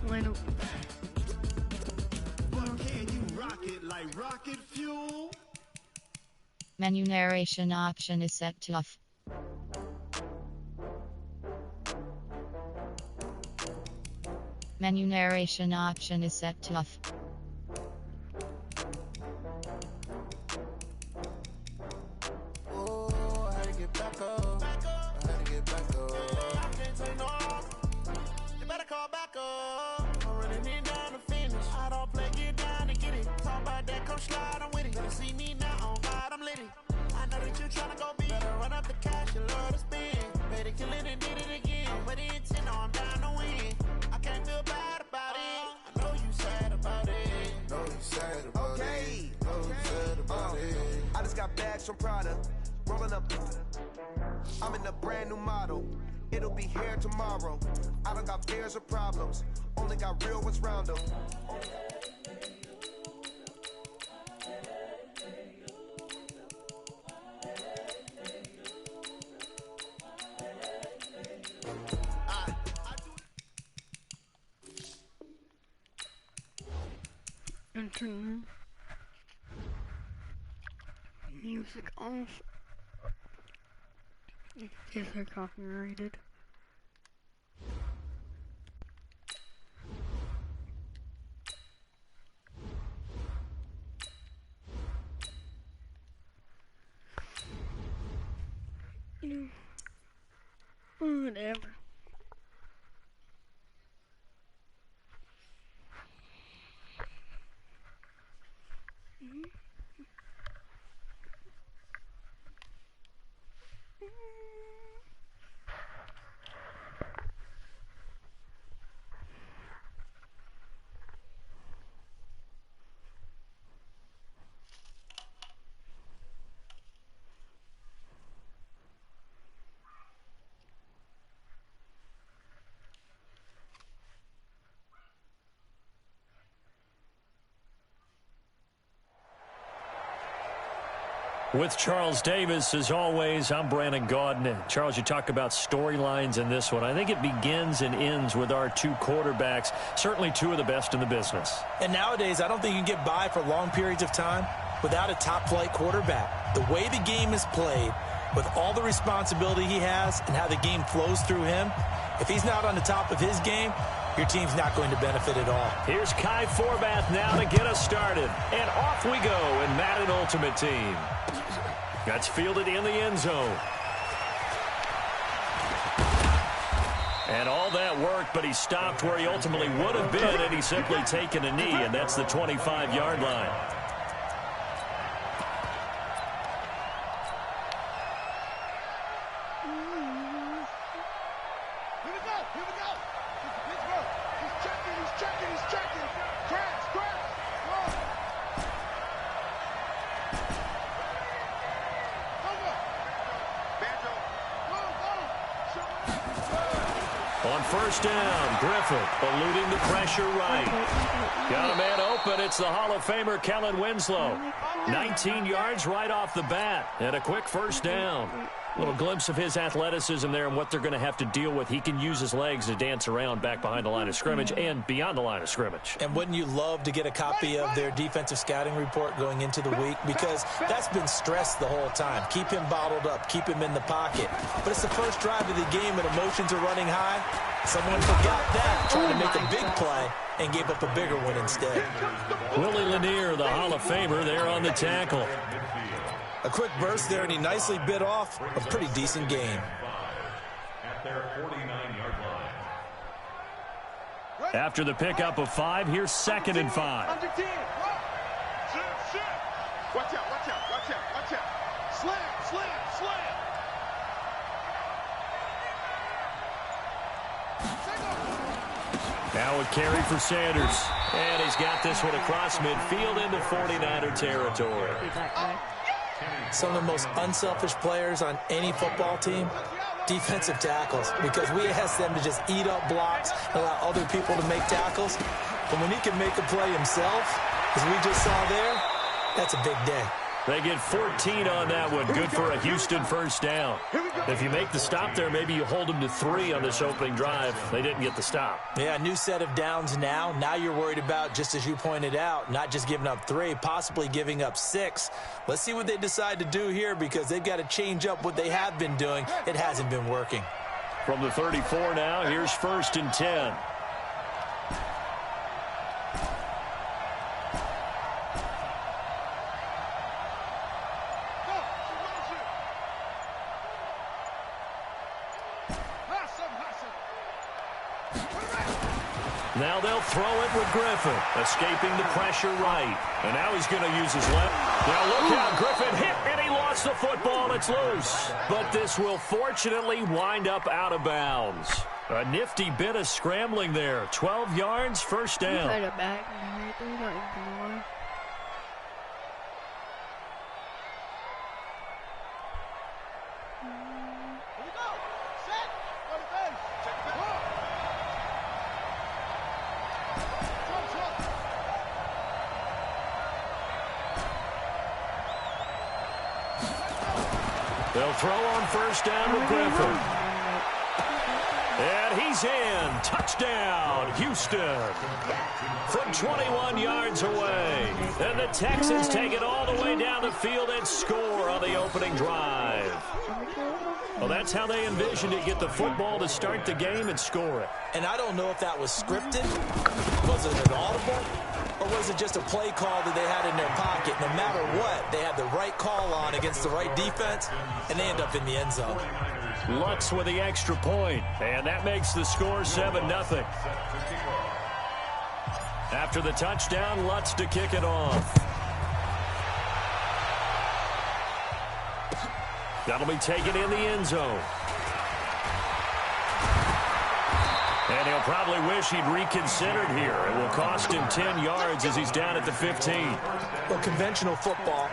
Leno. Can you rock it like rocket fuel? Menu narration option is set to off. Menu narration option is set to off. Oh, I had to get back up. I had to get back up. I can't take no more. You better call back up. I'm running it down to finish. I don't play, get down to get it. Talk about that, come slide, I'm with it. Better see me now, on God, I'm litty. I know that you tryna go big. Better run up the cash, you love to spend. Better kill it and did it again. I'm with the intent, no, I'm down to win. I can't feel bad about it. I know you sad about it. Know you sad about it. Know you sad about it. I just got bags from Prada, rolling up. I'm in a brand new model. It'll be here tomorrow. I don't got fears or problems. Only got real ones round them. Turn music off. Is they're copyrighted. Whatever. With Charles Davis, as always, I'm Brandon Gaudin. Charles, you talk about storylines in this one. I think it begins and ends with our two quarterbacks, certainly two of the best in the business. And nowadays, I don't think you can get by for long periods of time without a top-flight quarterback. The way the game is played, with all the responsibility he has and how the game flows through him, if he's not on the top of his game, your team's not going to benefit at all. Here's Kai Forbath now to get us started. And off we go in Madden Ultimate Team. That's fielded in the end zone. And all that worked, but he stopped where he ultimately would have been, and he's simply taken a knee, and that's the 25-yard line. On first down, Griffith eluding the pressure right. Got a man open. It's the Hall of Famer Kellen Winslow. 19 yards right off the bat and a quick first down. A little glimpse of his athleticism there and what they're going to have to deal with. He can use his legs to dance around back behind the line of scrimmage and beyond the line of scrimmage. And wouldn't you love to get a copy of their defensive scouting report going into the week? Because that's been stressed the whole time. Keep him bottled up. Keep him in the pocket. But it's the first drive of the game and emotions are running high. Someone forgot that, trying to make a big play and gave up a bigger one instead. Willie Lanier, the Hall of Famer, there on the tackle. A quick burst there, and he nicely bit off a pretty decent game. After the pickup of 5, here's 2nd and 5. Watch out, watch out, watch out, watch out. Slam. Now a carry for Sanders. And he's got this one across midfield into 49er territory. Some of the most unselfish players on any football team, defensive tackles, because we ask them to just eat up blocks and allow other people to make tackles. But when he can make a play himself, as we just saw there, that's a big day. They get 14 on that one. Good for a Houston first down. If you make the stop there, maybe you hold them to 3 on this opening drive. They didn't get the stop. Yeah, new set of downs now. Now you're worried about, just as you pointed out, not just giving up 3, possibly giving up 6. Let's see what they decide to do here, because they've got to change up what they have been doing. It hasn't been working. From the 34 now, here's 1st and 10. Now they'll throw it with Griffin, escaping the pressure right. And now he's going to use his left. Now look out, Griffin hit, and he lost the football. It's loose. But this will fortunately wind up out of bounds. A nifty bit of scrambling there. 12 yards, first down. They'll throw on first down with Griffin. And he's in. Touchdown, Houston. From 21 yards away. And the Texans take it all the way down the field and score on the opening drive. Well, that's how they envisioned it. Get the football to start the game and score it. And I don't know if that was scripted. Was it an audible? Or was it just a play call that they had in their pocket? No matter what, they had the right call on against the right defense, and they end up in the end zone. Lutz with the extra point, and that makes the score 7-0. After the touchdown, Lutz to kick it off. That'll be taken in the end zone. And he'll probably wish he'd reconsidered here. It will cost him 10 yards as he's down at the 15. Well, conventional football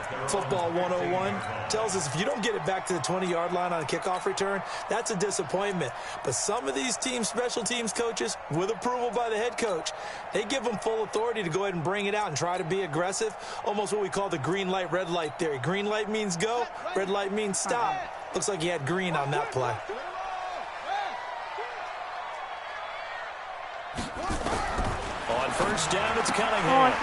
101, tells us if you don't get it back to the 20-yard line on a kickoff return, that's a disappointment. But some of these team special teams coaches, with approval by the head coach, they give them full authority to go ahead and bring it out and try to be aggressive, almost what we call the green light, red light theory. Green light means go, red light means stop. Looks like he had green on that play. On first down, it's Cunningham.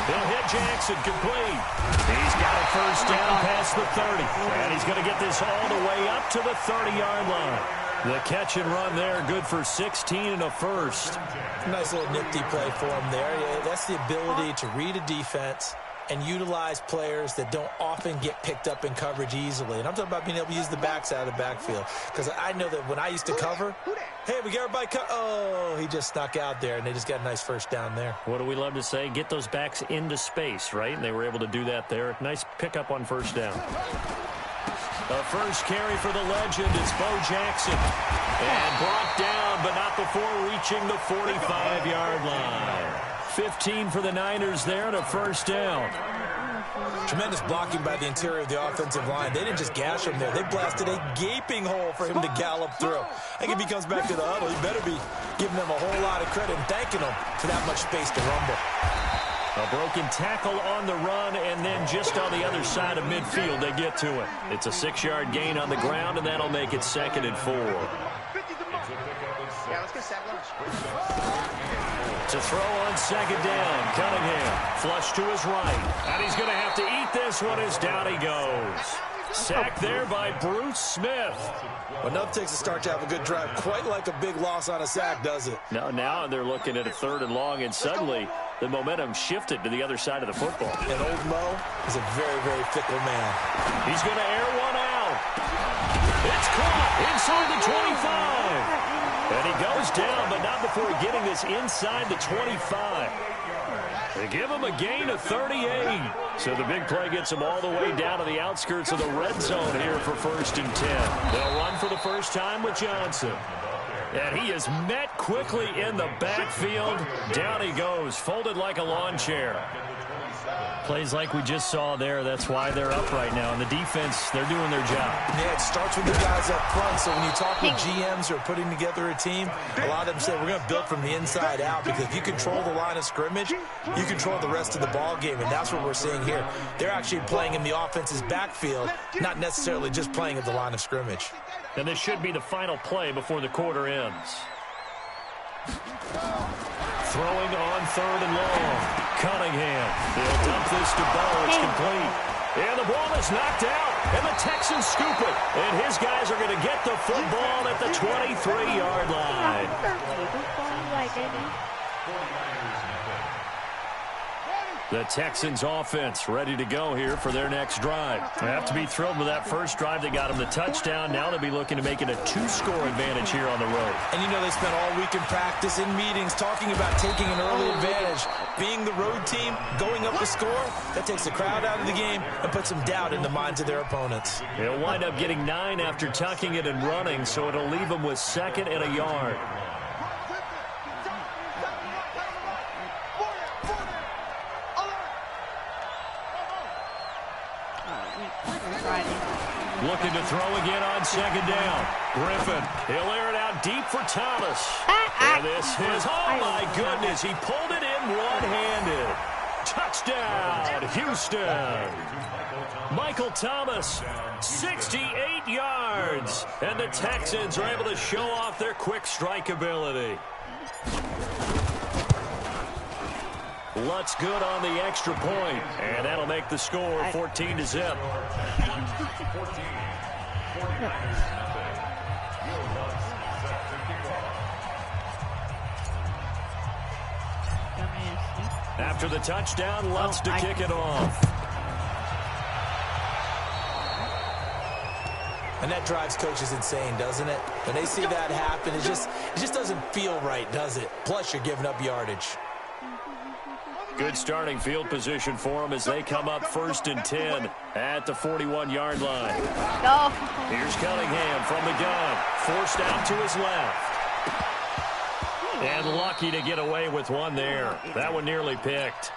He'll hit Jackson, complete. He's got a first down past the 30. And he's going to get this all the way up to the 30-yard line. The catch and run there, good for 16 and a first. Nice little nifty play for him there. Yeah, that's the ability to read a defense and utilize players that don't often get picked up in coverage easily. And I'm talking about being able to use the backside of the backfield. Because I know that when I used to cover, hey, we got everybody oh, he just snuck out there, and they just got a nice first down there. What do we love to say? Get those backs into space, right? And they were able to do that there. Nice pickup on first down. The first carry for the legend is Bo Jackson. And brought down, but not before reaching the 45-yard line. 15 for the Niners there and a first down. Tremendous blocking by the interior of the offensive line. They didn't just gash him there. They blasted a gaping hole for him to gallop through. I think if he comes back to the huddle, he better be giving them a whole lot of credit and thanking them for that much space to rumble. A broken tackle on the run, and then just on the other side of midfield, they get to it. It's a 6-yard gain on the ground, and that'll make it 2nd and 4. Yeah, let's get sack lunch. To throw on second down, Cunningham flush to his right. And he's going to have to eat this one as down he goes. Sacked there by Bruce Smith. Well, nothing takes a start to have a good drive. Quite like a big loss on a sack, does it? Now they're looking at a 3rd and long, and suddenly the momentum shifted to the other side of the football. And old Mo is a very, very fickle man. He's going to air one out. It's caught inside the 25. And he goes down, but not before getting this inside the 25. They give him a gain of 38. So the big play gets him all the way down to the outskirts of the red zone here for 1st and 10. They'll run for the first time with Johnson. And he is met quickly in the backfield. Down he goes, folded like a lawn chair. Plays like we just saw there. That's why they're up right now. And the defense, they're doing their job. Yeah, it starts with the guys up front. So when you talk with GMs who are putting together a team, a lot of them say we're going to build from the inside out, because if you control the line of scrimmage, you control the rest of the ball game, and that's what we're seeing here. They're actually playing in the offense's backfield, not necessarily just playing at the line of scrimmage. And this should be the final play before the quarter ends. Throwing on 3rd and long. Cunningham. He'll dump this to Bo. It's complete. And the ball is knocked out. And the Texans scoop it. And his guys are going to get the football at the 23-yard line. The Texans offense ready to go here for their next drive. They have to be thrilled with that first drive. They got them the touchdown. Now they'll be looking to make it a 2-score advantage here on the road. And you know, they spent all week in practice, in meetings, talking about taking an early advantage. Being the road team, going up the score, that takes the crowd out of the game and puts some doubt in the minds of their opponents. They'll wind up getting 9 after tucking it and running, so it'll leave them with 2nd and a yard. Looking to throw again on 2nd down. Griffin, he'll air it out deep for Thomas. And this is, oh my goodness, he pulled it in one-handed. Touchdown, Houston. Michael Thomas, 68 yards. And the Texans are able to show off their quick strike ability. Lutz good on the extra point, and that'll make the score 14-0. After the touchdown, Lutz to kick it off. And that drives coaches insane, doesn't it? When they see that happen, it just doesn't feel right, does it? Plus, you're giving up yardage. Good starting field position for them as they come up 1st and 10 at the 41-yard line. No. Here's Cunningham from the gun. Forced out to his left. And lucky to get away with one there. That one nearly picked.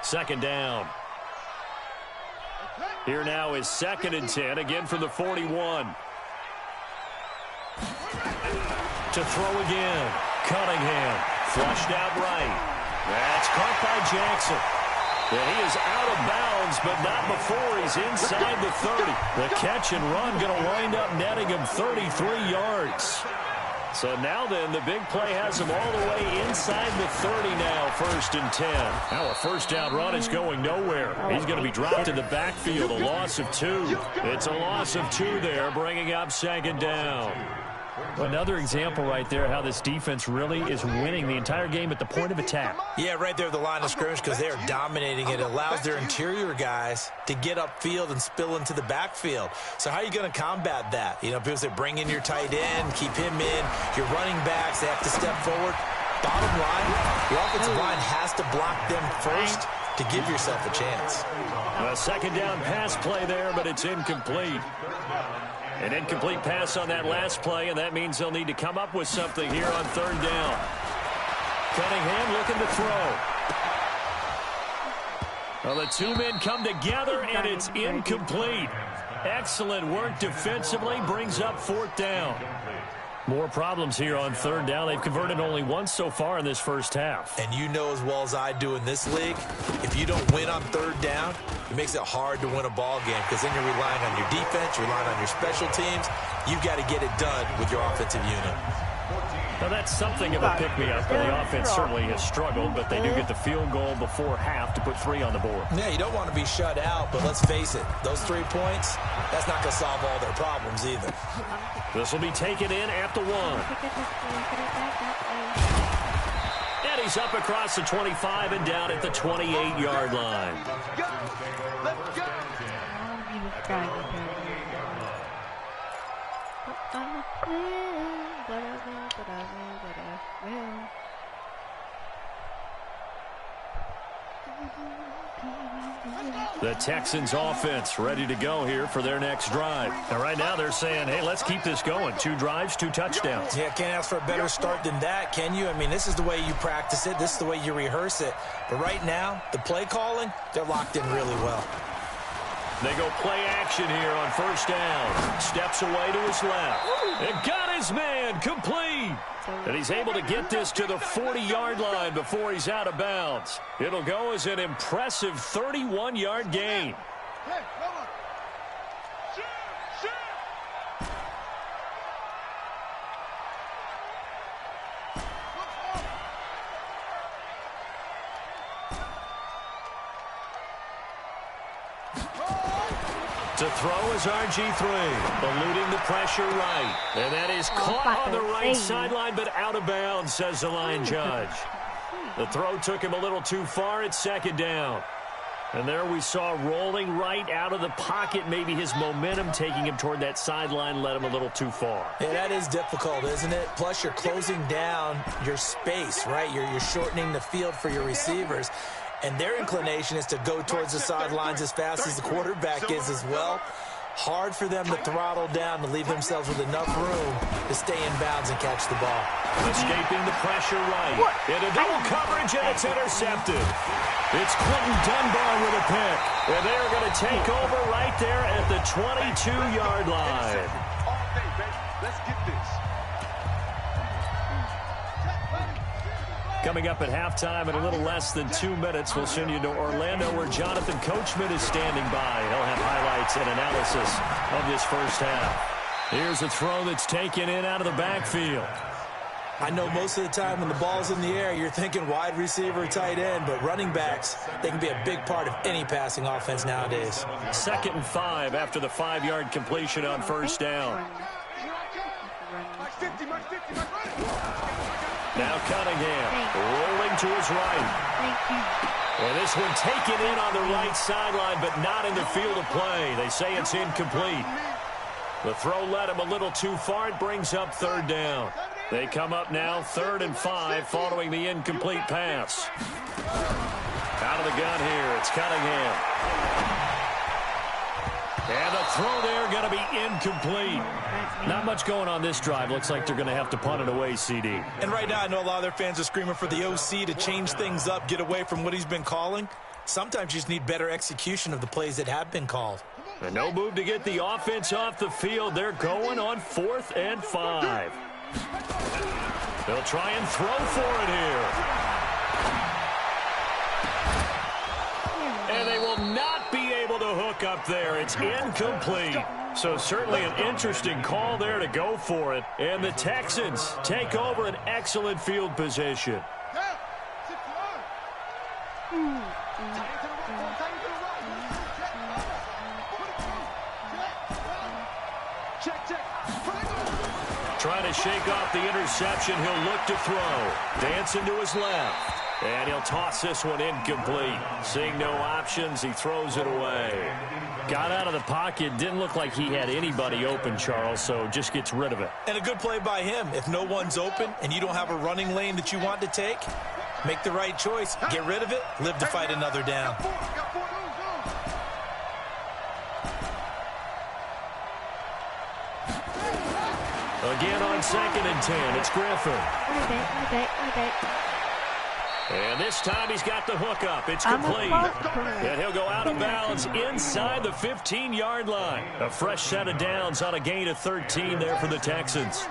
2nd down. Here now is 2nd and 10, again from the 41. To throw again. Cunningham flushed out right. That's caught by Jackson. And he is out of bounds, but not before he's inside the 30. The catch and run going to wind up netting him 33 yards. So now then, the big play has him all the way inside the 30 now, 1st and 10. Now a first down run is going nowhere. He's going to be dropped in the backfield, a loss of 2. It's a loss of 2 there, bringing up 2nd down. Another example right there how this defense really is winning the entire game at the point of attack. Yeah, right there at the line of scrimmage, because they are dominating it. It allows their interior guys to get upfield and spill into the backfield. So how are you going to combat that? You know, people say bring in your tight end, keep him in. Your running backs, they have to step forward. Bottom line, your offensive line has to block them first to give yourself a chance. A 2nd down pass play there, but it's incomplete. An incomplete pass on that last play, and that means they'll need to come up with something here on 3rd down. Cunningham looking to throw. Well, the 2 men come together, and it's incomplete. Excellent work defensively, brings up 4th down. More problems here on 3rd down. They've converted only once so far in this first half. And you know as well as I do in this league, if you don't win on 3rd down, it makes it hard to win a ball game, because then you're relying on your defense, you're relying on your special teams. You've got to get it done with your offensive unit. Now, that's something of a pick-me-up. The offense certainly has struggled, but they do get the field goal before half to put 3 on the board. Yeah, you don't want to be shut out, but let's face it, those 3 points, that's not going to solve all their problems either. This will be taken in at the 1. And he's up across the 25 and down at the 28-yard line. The Texans offense ready to go here for their next drive. And right now they're saying, hey, let's keep this going. 2 drives, 2 touchdowns. Yeah, can't ask for a better start than that, can you? I mean, this is the way you practice it. This is the way you rehearse it. But right now, the play calling, they're locked in really well. They go play action here on first down. Steps away to his left. And got his man complete. And he's able to get this to the 40-yard line before he's out of bounds. It'll go as an impressive 31-yard gain. Hey, come on. Shoot. To throw is RG3, eluding the pressure right. And that is caught on the right sideline, but out of bounds, says the line judge. The throw took him a little too far at second down. And there we saw rolling right out of the pocket. Maybe his momentum taking him toward that sideline led him a little too far. Yeah, that is difficult, isn't it? Plus, you're closing down your space, right? You're shortening the field for your receivers. And their inclination is to go towards the sidelines as fast as the quarterback is as well. Hard for them to throttle down to leave themselves with enough room to stay in bounds and catch the ball. Escaping the pressure right. Into double coverage, and it's intercepted. It's Clinton Dunbar with a pick. And they're going to take over right there at the 22-yard line. All day, baby. Let's get this. Coming up at halftime in a little less than 2 minutes, we'll send you to Orlando where Jonathan Coachman is standing by. He'll have highlights and analysis of this first half. Here's a throw that's taken in out of the backfield. I know most of the time when the ball's in the air, you're thinking wide receiver, tight end, but running backs, they can be a big part of any passing offense nowadays. 2nd and 5 after the 5-yard completion on first down. Now Cunningham rolling to his right. And this one taken in on the right sideline, but not in the field of play. They say it's incomplete. The throw led him a little too far. It brings up 3rd down. They come up now 3rd and 5 following the incomplete pass. Out of the gun here, it's Cunningham. And the throw there going to be incomplete. Not much going on this drive. Looks like they're going to have to punt it away, CD. And right now I know a lot of their fans are screaming for the OC to change things up, get away from what he's been calling. Sometimes you just need better execution of the plays that have been called. And no move to get the offense off the field. They're going on 4th and 5. They'll try and throw for it here. And they will not be able to hook up there. It's incomplete. So certainly an interesting call there to go for it. And the Texans take over an excellent field position. Trying to shake off the interception. He'll look to throw. Dancing to his left. And he'll toss this one incomplete. Seeing no options, he throws it away. Got out of the pocket. Didn't look like he had anybody open, Charles, so just gets rid of it. And a good play by him. If no one's open and you don't have a running lane that you want to take, make the right choice. Get rid of it. Live to fight another down. Again on 2nd and 10, it's Griffin. And this time he's got the hook up. It's complete. And he'll go out of bounds inside the 15-yard line. A fresh set of downs on a gain of 13 there for the Texans.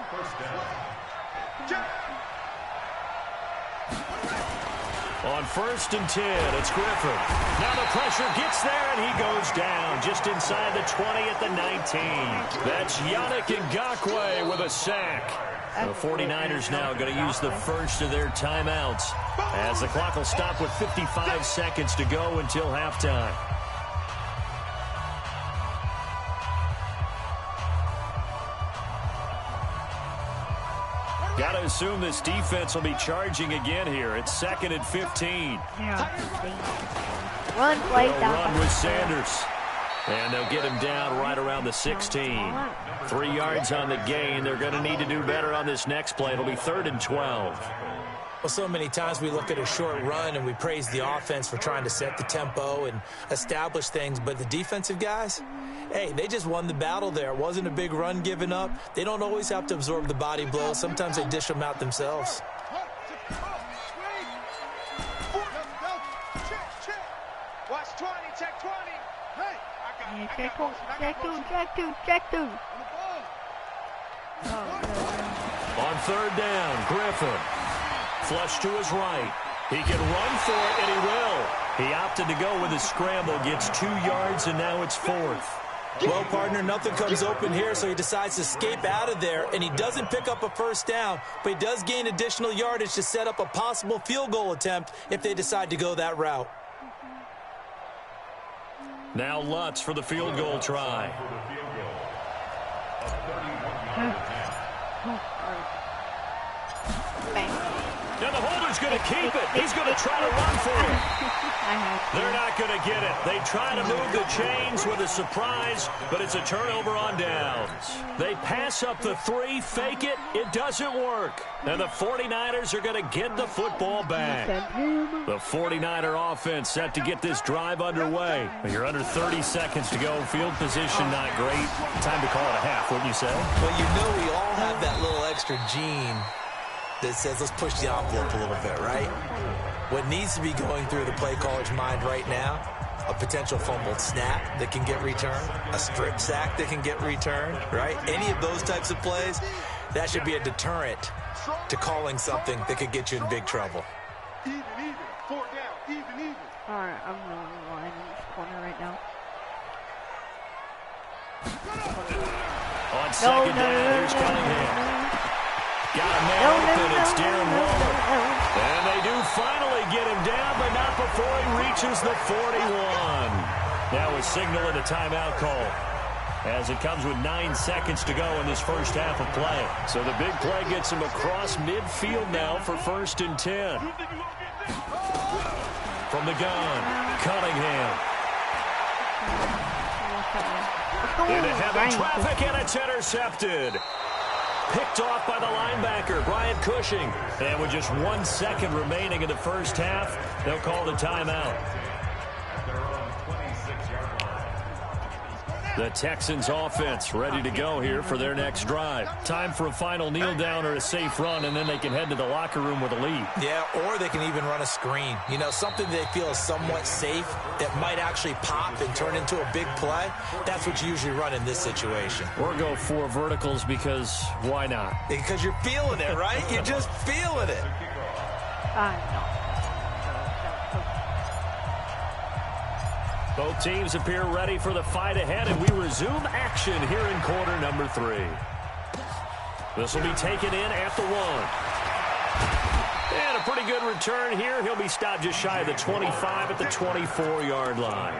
On 1st and 10, it's Griffin. Now the pressure gets there, and he goes down just inside the 20 at the 19. That's Yannick Ngakoue with a sack. The 49ers now going to use the first of their timeouts as the clock will stop with 55 seconds to go until halftime. Got to assume this defense will be charging again here. It's 2nd and 15. Run, play They'll down. run with Sanders. And they'll get him down right around the 16. 3 yards on the gain. They're going to need to do better on this next play. It'll be 3rd and 12. Well, so many times we look at a short run and we praise the offense for trying to set the tempo and establish things, but the defensive guys, hey, they just won the battle there. It wasn't a big run given up. They don't always have to absorb the body blows. Sometimes they dish them out themselves. Watch 20, check 20. Hey, Check two. On third down, Griffin. Flush to his right. He can run for it, and he will. He opted to go with his scramble, gets 2 yards, and now it's 4th. Well, partner, nothing comes open here, so he decides to escape out of there, and he doesn't pick up a first down, but he does gain additional yardage to set up a possible field goal attempt if they decide to go that route. Now Lutz for the field goal try. And the holder's going to keep it. He's going to try to run for it. They're not going to get it. They try to move the chains with a surprise, but it's a turnover on downs. They pass up the 3, fake it. It doesn't work. And the 49ers are going to get the football back. The 49er offense set to get this drive underway. You're under 30 seconds to go. Field position not great. Time to call it a half, wouldn't you say? Well, you know we all have that little extra gene that says let's push the envelope a little bit, right? What needs to be going through the play caller's mind right now, a potential fumbled snap that can get returned, a strip sack that can get returned, right? Any of those types of plays, that should be a deterrent to calling something that could get you in big trouble. Even, 4 down, even. Alright, I'm really relying on this corner right now. On second down, here's Cunningham. Got a man open, it's Darren Waller. And they do finally get him down, but not before he reaches the 41. Now a signal and a timeout call, as it comes with 9 seconds to go in this first half of play. So the big play gets him across midfield now for 1st and 10. From the gun, Cunningham. Into heavy traffic, and it's intercepted. Picked off by the linebacker, Brian Cushing. And with just 1 second remaining in the first half, they'll call the timeout. The Texans offense ready to go here for their next drive. Time for a final kneel down or a safe run, and then they can head to the locker room with a lead. Yeah, or they can even run a screen. You know, something they feel is somewhat safe that might actually pop and turn into a big play. That's what you usually run in this situation. Or go 4 verticals because why not? Because you're feeling it, right? You're just feeling it. Both teams appear ready for the fight ahead, and we resume action here in quarter number 3. This will be taken in at the 1. And a pretty good return here. He'll be stopped just shy of the 25 at the 24-yard line.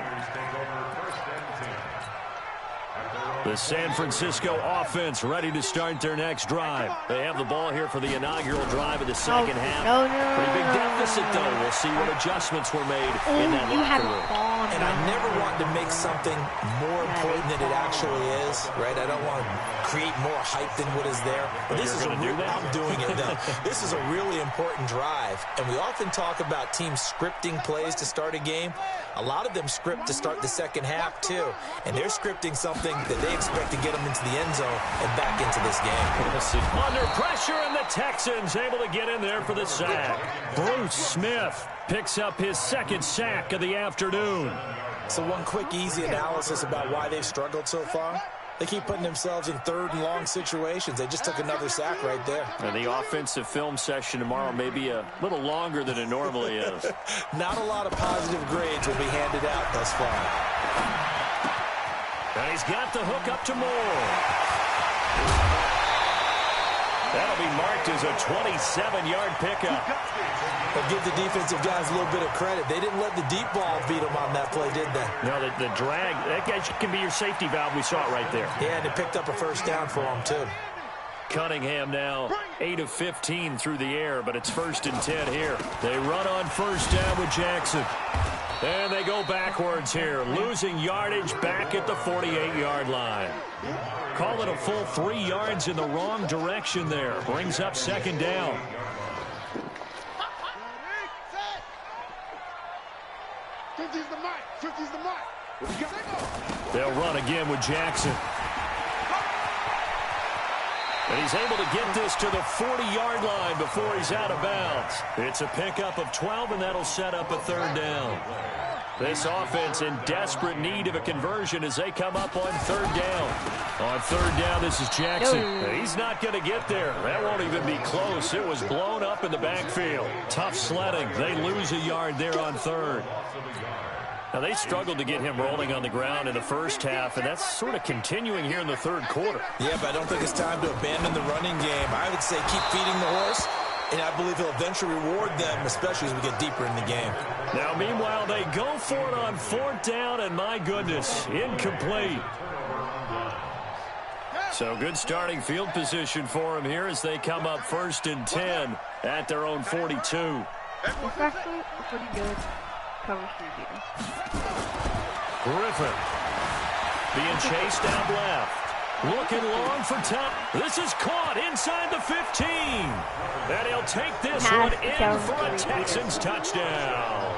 The San Francisco offense ready to start their next drive. They have the ball here for the inaugural drive of the second half. Pretty big deficit, though. We'll see what adjustments were made in that locker room. And I never want to make something more important than it actually is, right? I don't want to create more hype than what is there. But this is I'm doing it, though. This is a really important drive. And we often talk about teams scripting plays to start a game. A lot of them script to start the second half, too. And they're scripting something that they expect to get them into the end zone and back into this game. Under pressure, and the Texans able to get in there for the sack. Bruce Smith picks up his 2nd sack of the afternoon. So one quick, easy analysis about why they've struggled so far. They keep putting themselves in 3rd and long situations. They just took another sack right there. And the offensive film session tomorrow may be a little longer than it normally is. Not a lot of positive grades will be handed out thus far. And he's got the hook up to Moore. That'll be marked as a 27-yard pickup. But give the defensive guys a little bit of credit. They didn't let the deep ball beat them on that play, did they? No, the drag, that guy can be your safety valve. We saw it right there. Yeah, and they picked up a first down for them, too. Cunningham now 8 of 15 through the air, but it's 1st and 10 here. They run on first down with Jackson. And they go backwards here, losing yardage back at the 48-yard line. Call it a full 3 yards in the wrong direction there. Brings up 2nd down. 50's the mic. 50's the mic. What we got? They'll run again with Jackson. And he's able to get this to the 40-yard line before he's out of bounds. It's a pickup of 12, and that'll set up a third down. This offense in desperate need of a conversion as they come up on third down. On third down, this is Jackson. He's not going to get there. That won't even be close. It was blown up in the backfield. Tough sledding. They lose a yard there on third. Now, they struggled to get him rolling on the ground in the first half, and that's sort of continuing here in the third quarter. Yeah, but I don't think it's time to abandon the running game. I would say keep feeding the horse, and I believe he'll eventually reward them, especially as we get deeper in the game. Now, meanwhile, they go for it on fourth down, and my goodness, incomplete. So good starting field position for him here as they come up 1st and 10 at their own 42. It's actually pretty good cover shooter. Griffin being chased out left. Looking long for time. This is caught inside the 15. And he'll take this one in for a Texans touchdown.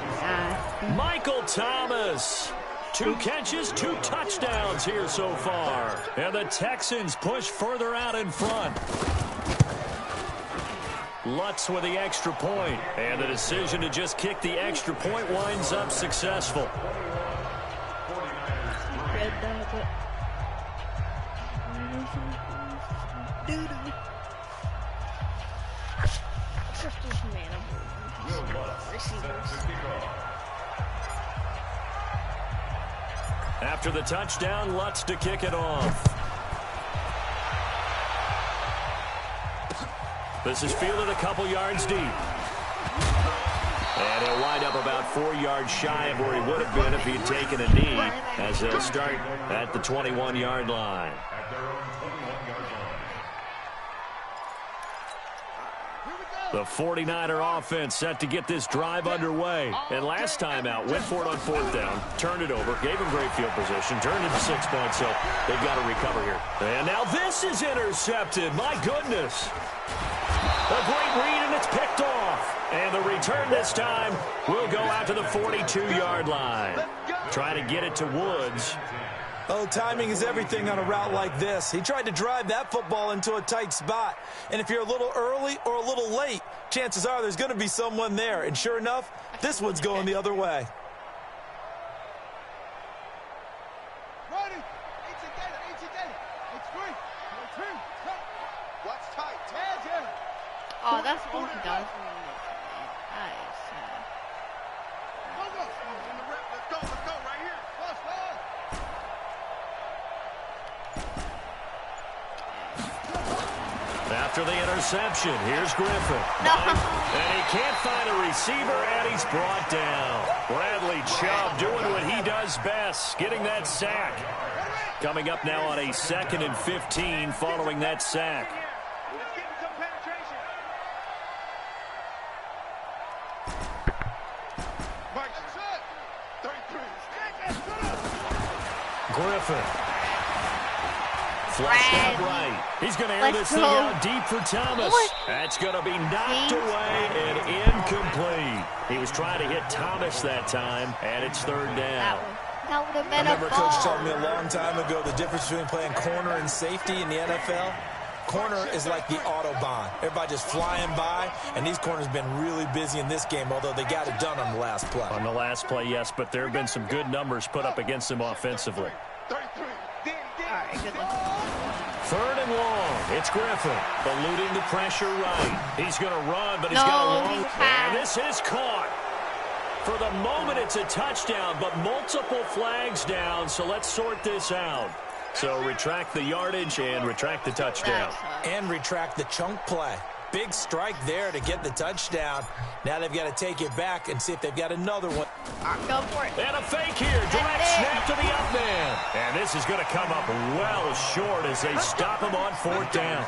Michael Thomas. 2 catches, 2 touchdowns here so far. And the Texans push further out in front. Lutz with the extra point. And the decision to just kick the extra point winds up successful. After the touchdown, Lutz to kick it off. This is fielded a couple yards deep. And he'll wind up about 4 yards shy of where he would have been if he'd taken a knee, as they'll start at the 21-yard line. The 49er offense set to get this drive underway. And last time out, went for it on fourth down, turned it over, gave him great field position, turned it to 6 points, so they've got to recover here. And now this is intercepted. My goodness. A great read, and it's picked off. And the return this time will go out to the 42-yard line. Trying to get it to Woods. Oh, timing is everything on a route like this. He tried to drive that football into a tight spot. And if you're a little early or a little late, chances are there's going to be someone there. And sure enough, this one's going the other way. Oh, that's what he does. After the interception, here's Griffin. And he can't find a receiver, and he's brought down. Bradley Chubb doing what he does best, getting that sack. Coming up now on a 2nd and 15 following that sack. Griffin. Flushed out right. He's going to air this thing out deep for Thomas. That's going to be knocked away and incomplete. He was trying to hit Thomas that time, and it's third down. That would have been I remember a ball. Coach told me a long time ago the difference between playing corner and safety in the NFL. Corner is like the Autobahn. Everybody just flying by, and these corners have been really busy in this game, although they got it done on the last play. On the last play, yes, but there have been some good numbers put up against them offensively. Alright, good luck. 3rd and long. It's Griffin eluding the pressure right. He's going to run, but he's got a long. And this is caught. For the moment, it's a touchdown, but multiple flags down, so let's sort this out. So retract the yardage and retract the touchdown. And retract the chunk play. Big strike there to get the touchdown. Now they've got to take it back and see if they've got another one. Go for it. And a fake here. Direct snap to the up man. And this is going to come up well short as they stop him on 4th down.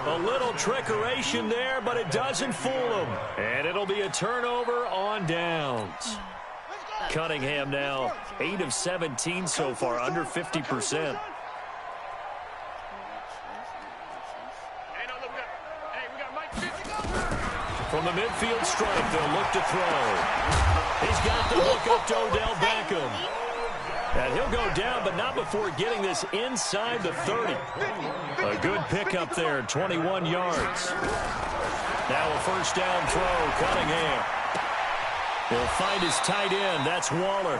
A little trickeration there, but it doesn't fool him. And it'll be a turnover on downs. Cunningham now 8 of 17 so far, under 50%. From the midfield stripe, they'll look to throw. He's got the hook up to Odell Beckham. And he'll go down, but not before getting this inside the 30. A good pickup there, 21 yards. Now a first down throw, Cunningham. He'll find his tight end. That's Waller.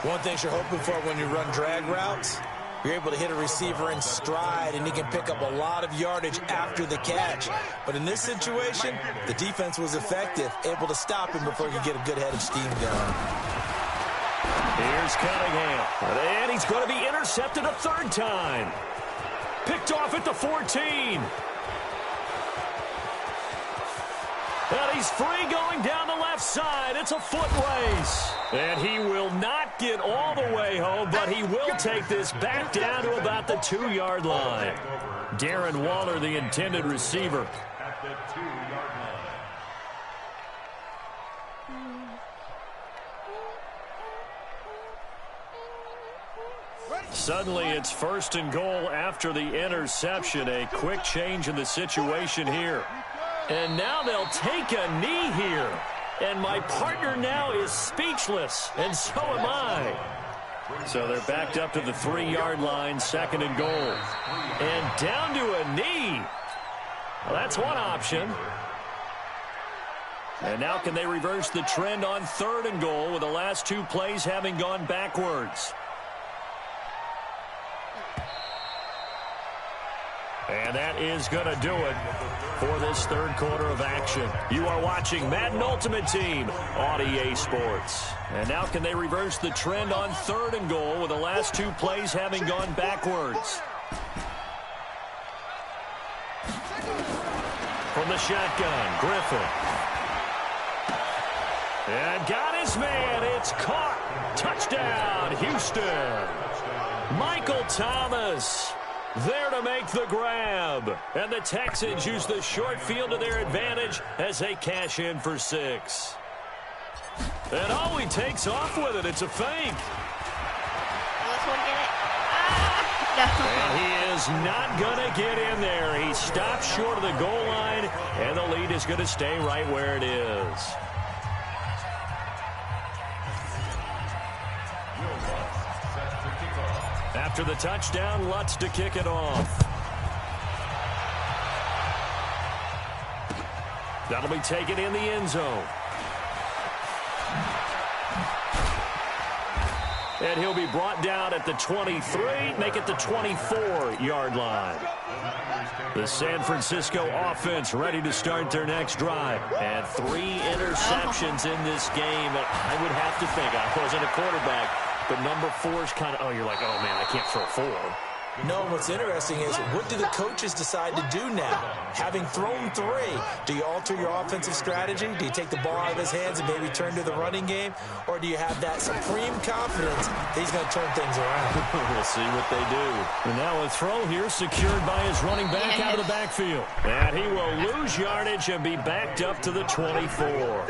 One thing you're hoping for when you run drag routes, you're able to hit a receiver in stride, and he can pick up a lot of yardage after the catch. But in this situation, the defense was effective, able to stop him before he could get a good head of steam going. Here's Cunningham. And he's going to be intercepted a third time. Picked off at the 14. And he's free going down the left side. It's a foot race. And he will not get all the way home, but he will take this back down to about the 2-yard line. Darren Waller, the intended receiver. At the 2-yard line. Suddenly it's first and goal after the interception. A quick change in the situation here. And now they'll take a knee here. And my partner now is speechless, and so am I. So they're backed up to the 3-yard line, second and goal. And down to a knee. Well, that's one option. And now can they reverse the trend on third and goal with the last 2 plays having gone backwards? And that is going to do it for this third quarter of action. You are watching Madden Ultimate Team on EA Sports. And now can they reverse the trend on third and goal with the last 2 plays having gone backwards? From the shotgun, Griffin. And got his man. It's caught. Touchdown, Houston. Michael Thomas there to make the grab. And the Texans use the short field to their advantage as they cash in for 6. And oh, he takes off with it. It's a fake. Let's one get it. No. And he is not going to get in there. He stops short of the goal line, and the lead is going to stay right where it is. After the touchdown, Lutz to kick it off. That'll be taken in the end zone. And he'll be brought down at the 23, make it the 24-yard line. The San Francisco offense ready to start their next drive. And 3 interceptions in this game. I would have to think, I wasn't a quarterback, but number 4 is kind of, oh, you're like, oh, man, I can't throw 4. No, what's interesting is, what do the coaches decide to do now? Having thrown 3, do you alter your offensive strategy? Do you take the ball out of his hands and maybe turn to the running game? Or do you have that supreme confidence that he's going to turn things around? We'll see what they do. And now a throw here secured by his running back out of the backfield. And he will lose yardage and be backed up to the 24.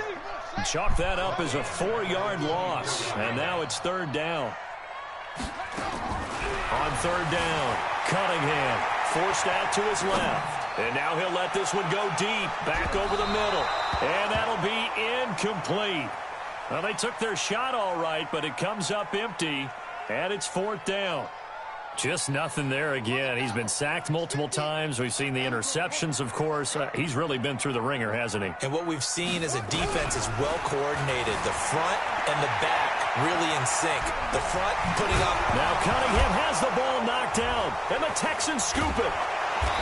Chalk that up as a 4-yard loss. And now it's third down. On third down, Cunningham forced out to his left. And now he'll let this one go deep, back over the middle. And that'll be incomplete. Well, they took their shot all right, but it comes up empty, and it's fourth down. Just nothing there again. He's been sacked multiple times. We've seen the interceptions, of course. He's really been through the ringer, hasn't he? And what we've seen as a defense is well coordinated. The front and the back really in sync. The front putting up. Now Cunningham has the ball knocked down, and the Texans scoop it.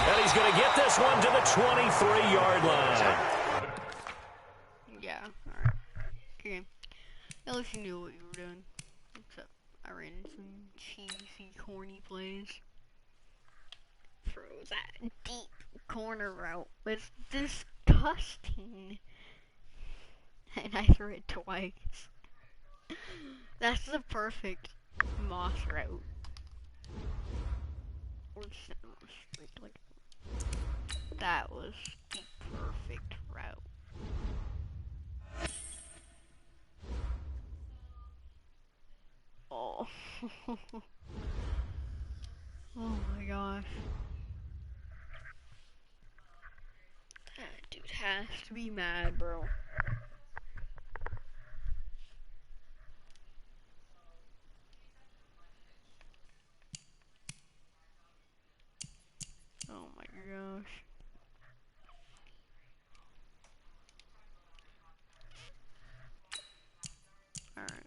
And he's going to get this one to the 23-yard line. Yeah, alright. Okay. At least you knew what you were doing. Except I ran some cheesy, corny plays. Throw that deep corner route was disgusting. And I threw it twice. That's the perfect Moss route. Or cinema street, like that was the perfect route. Oh. Oh my gosh. dude has to be mad, bro. Oh my gosh. Alright.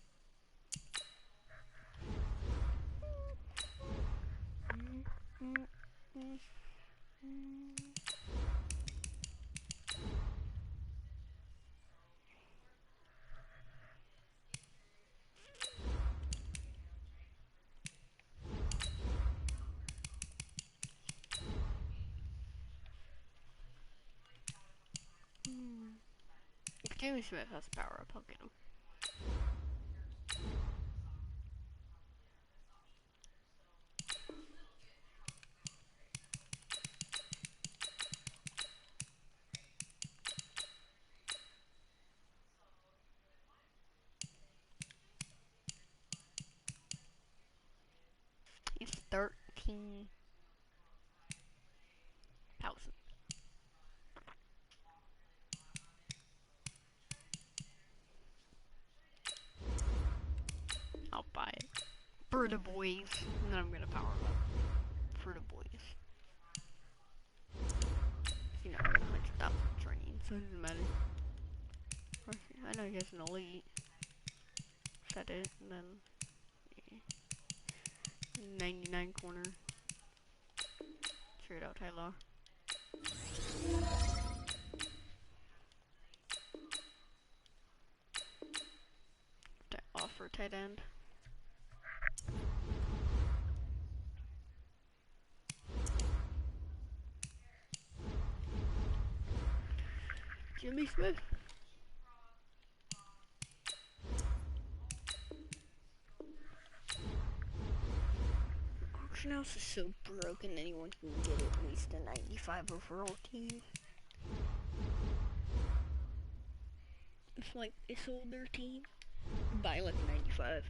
If Jimmy Smith has power up, I'll get him. He's 13,000. I'll buy it. For the boys. And then I'm gonna power him up. For the boys. You know, 100,000 training, so it doesn't matter. I know he has an elite. Set it, and then 99 corner. Trade out Tyler. Offer tight end. Jimmy Smith. Auction house is so broken, anyone can get at least a 95 overall team. If like they sold their team, buy like a 95.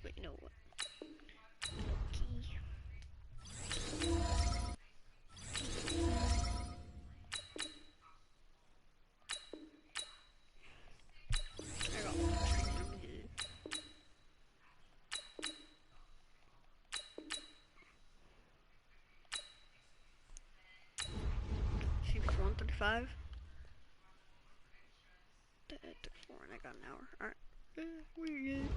But you know what? Key. I got one training, I'm good. She's 135. 34, and I got an hour. Alright. We're good.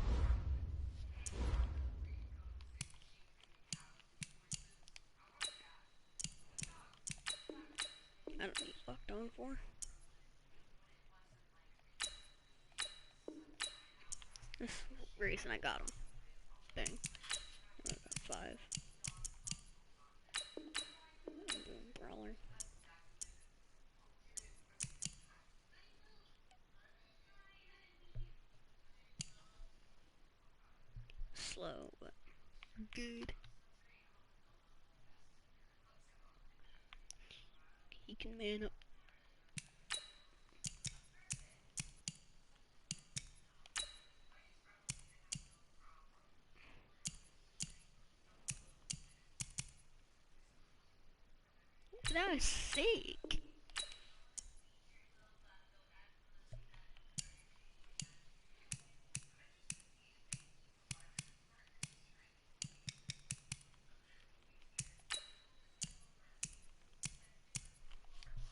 I don't need locked on for. This is the reason I got him. Bang. I got 5. Brawler. Slow, but good. He can man up. That was sick.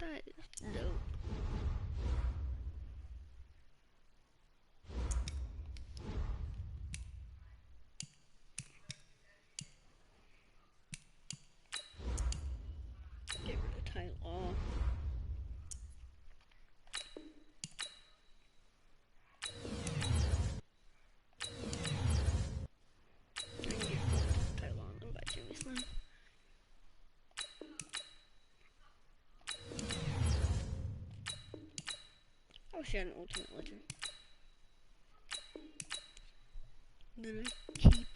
That is dope. Get rid of Tyler. I can get Tyler and buy Jimmy Smith. wish I had an ultimate legend. Then I keep him.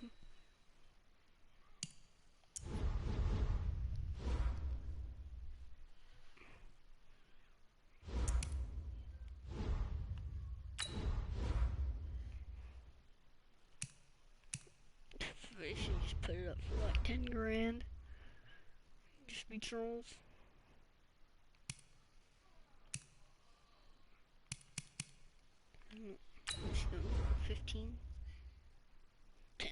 I should just put it up for like 10 grand. Just be trolls. Let's go 15. 10.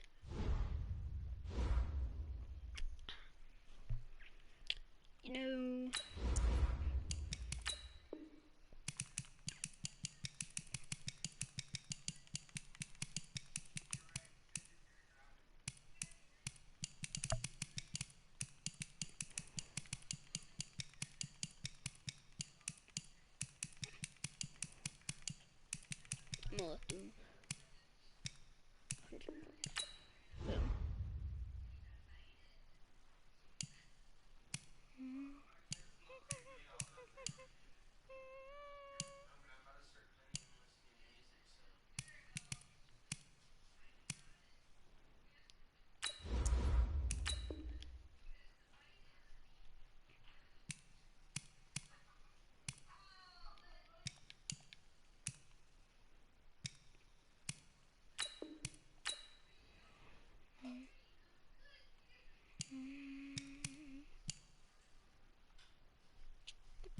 You know, I'm gonna let them 100 points. Boom.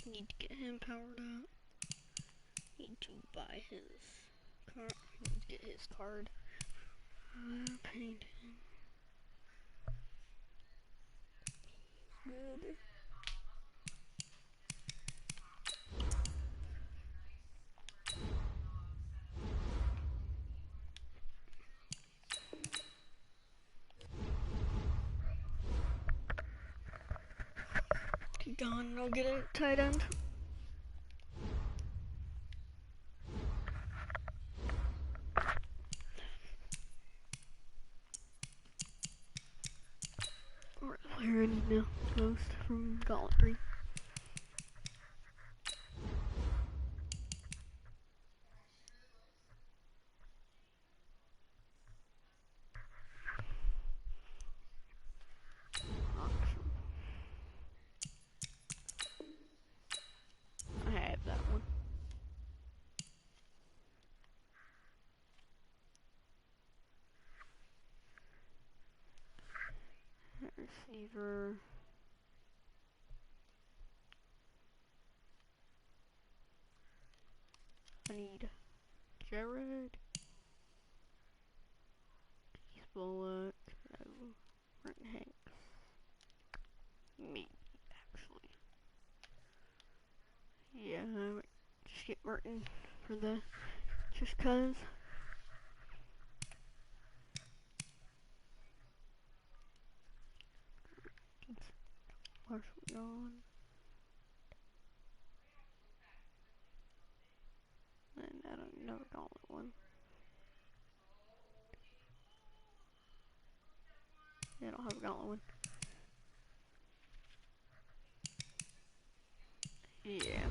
Need to get him powered up. Need to buy his card. Need to get his card. Painting. Good. Keep going and I'll get a tight end. Or player I need now. Ghost from Gauntlet 3. I have that one. Receiver. I need Jared. Keith Bullock. No. Martin Hanks. Maybe, actually. Yeah, I might just get Martin for the. Just cuz. Marshall John. And I don't know the Gauntlet one. Yeah, I don't have a Gauntlet one. Yeah.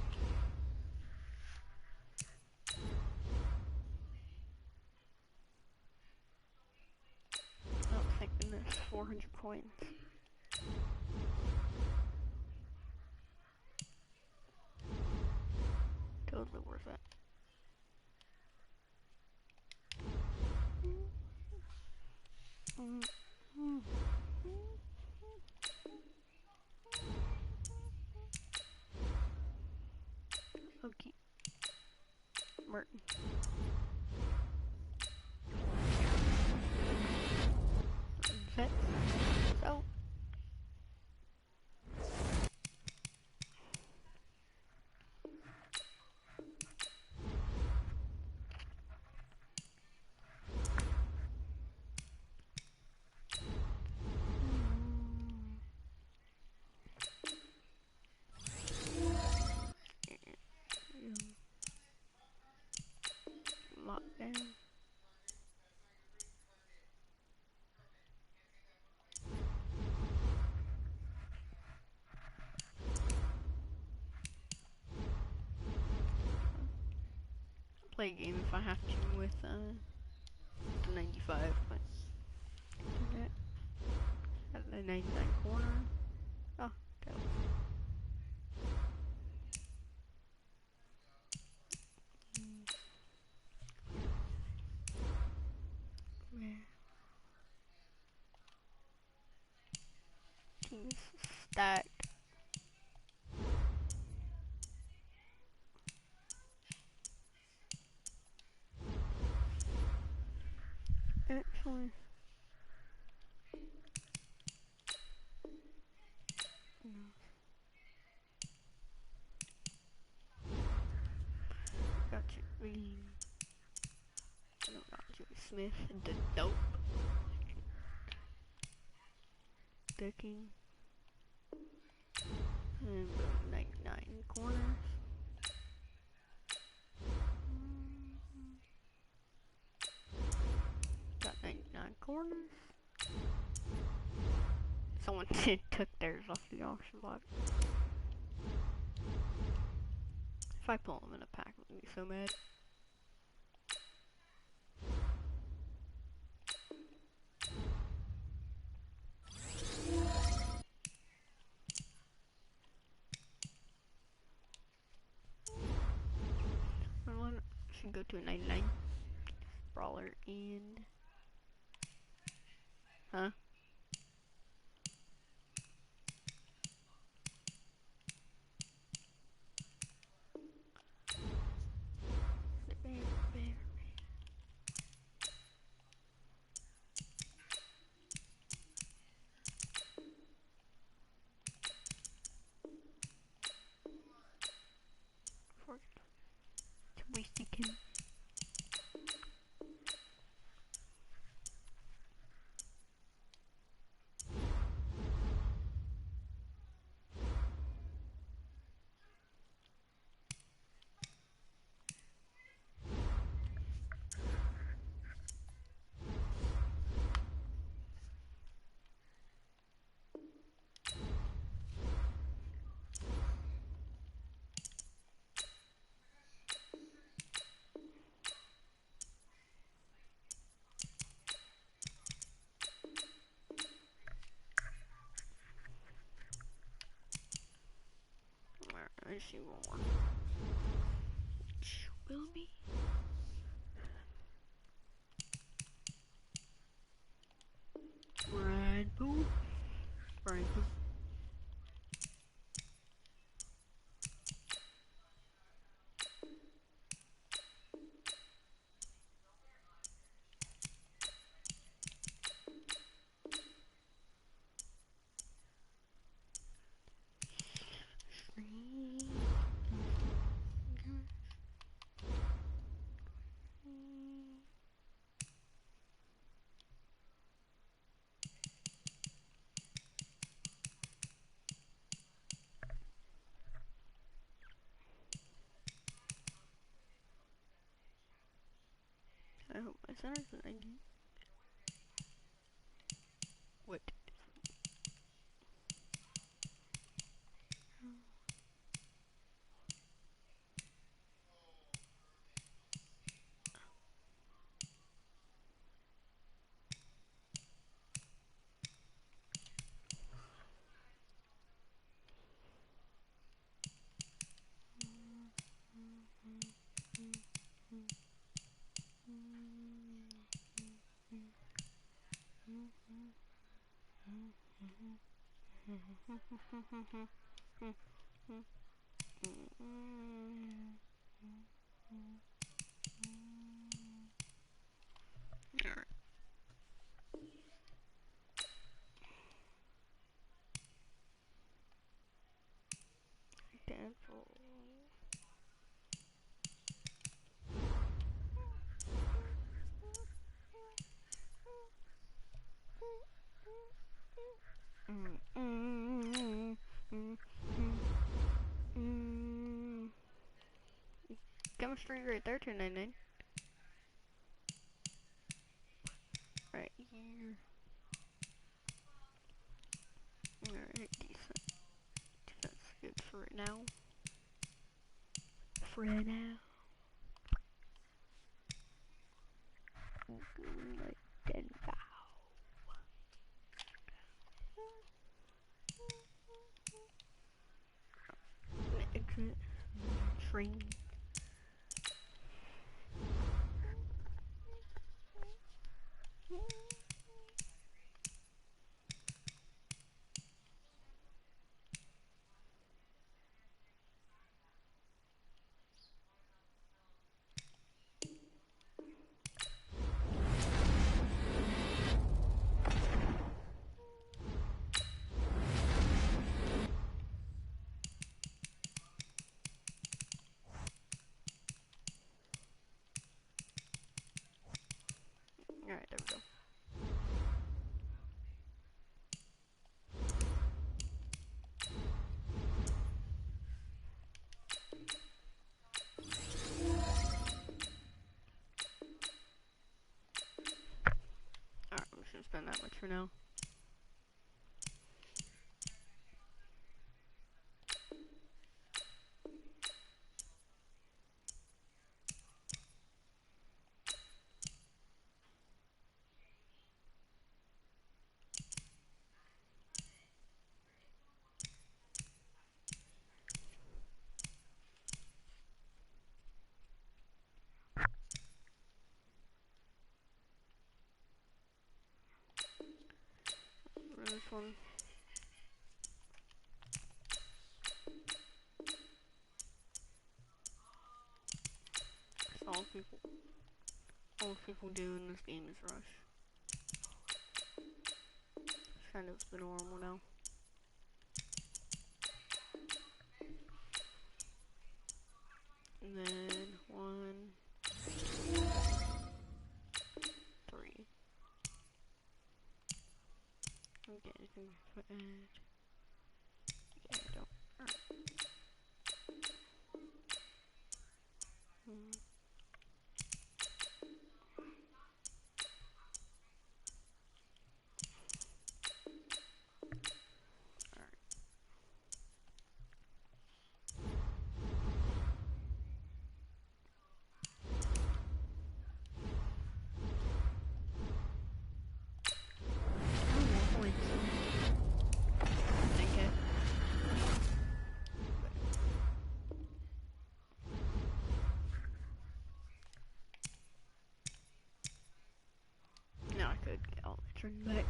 Oh, thank goodness. 400 coins. Totally worth it. Okay. Merton. Vet. So. play a game if I have to with the 95, but that at the 99 corner. Oh, that was teams stacked. Actually, no. Got you. No, not Joey Smith. The dope. Decking. And 99 corners. Got 99 corners. Someone took theirs off the auction block. If I pull them in a pack, I'm gonna be so mad. I should go to a 99 brawler and huh? To waste again. Alright, let's see one more. Which will be Red Bull. Red Bull. I hope my center's an ID. What? Alright. Devil. Chemistry right there, 299. Right here. Alright, decent. That's good for right now. For right now. like then bow. Exit train. Alright, there we go. Alright, I'm just gonna spend that much for now. This one. All people do in this game is rush. It's kind of the normal now. And then 1, 3. Okay, I think I add. Yeah, I don't. Alright. Now I could get all the turn back.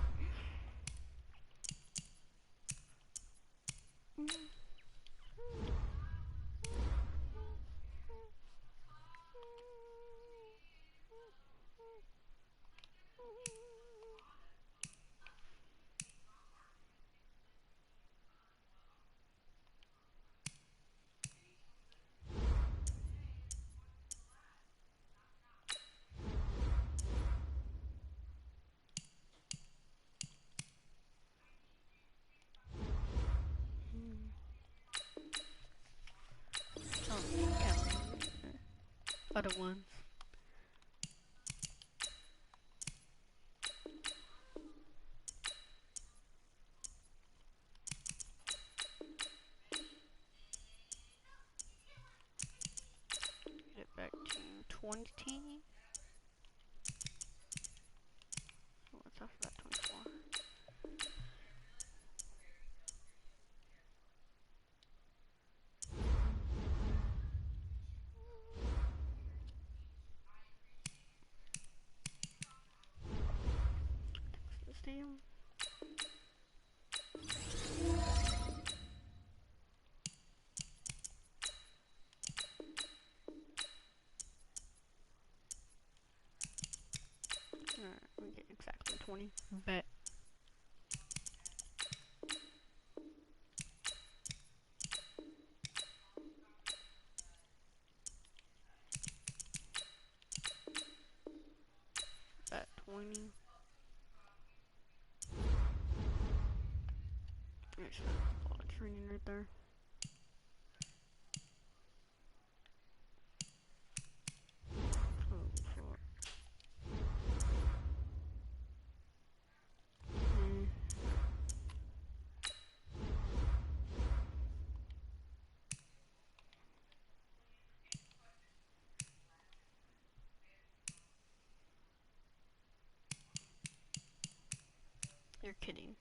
Other ones. Get it back to 20. What's after that? 24. Damn. Alright, we get exactly 20. Bet. Bet 20. There's a lot of training right there. Oh, fuck. You're kidding.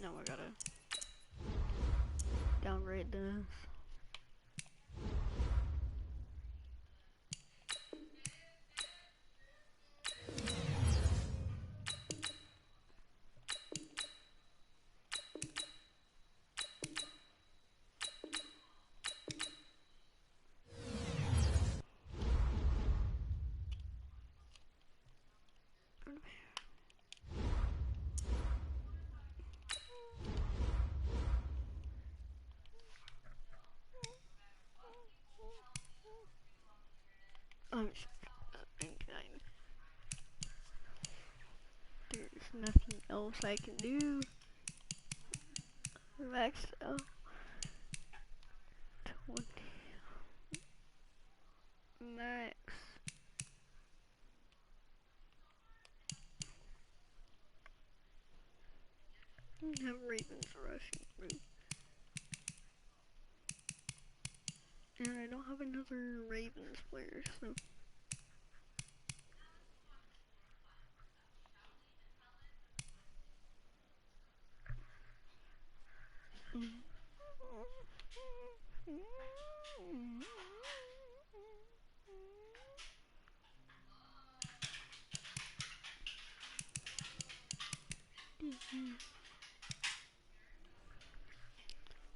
Now I gotta downgrade this. There's nothing else I can do. Max out 20. Max. Have Ravens rushing through. And I don't have another Ravens player, so.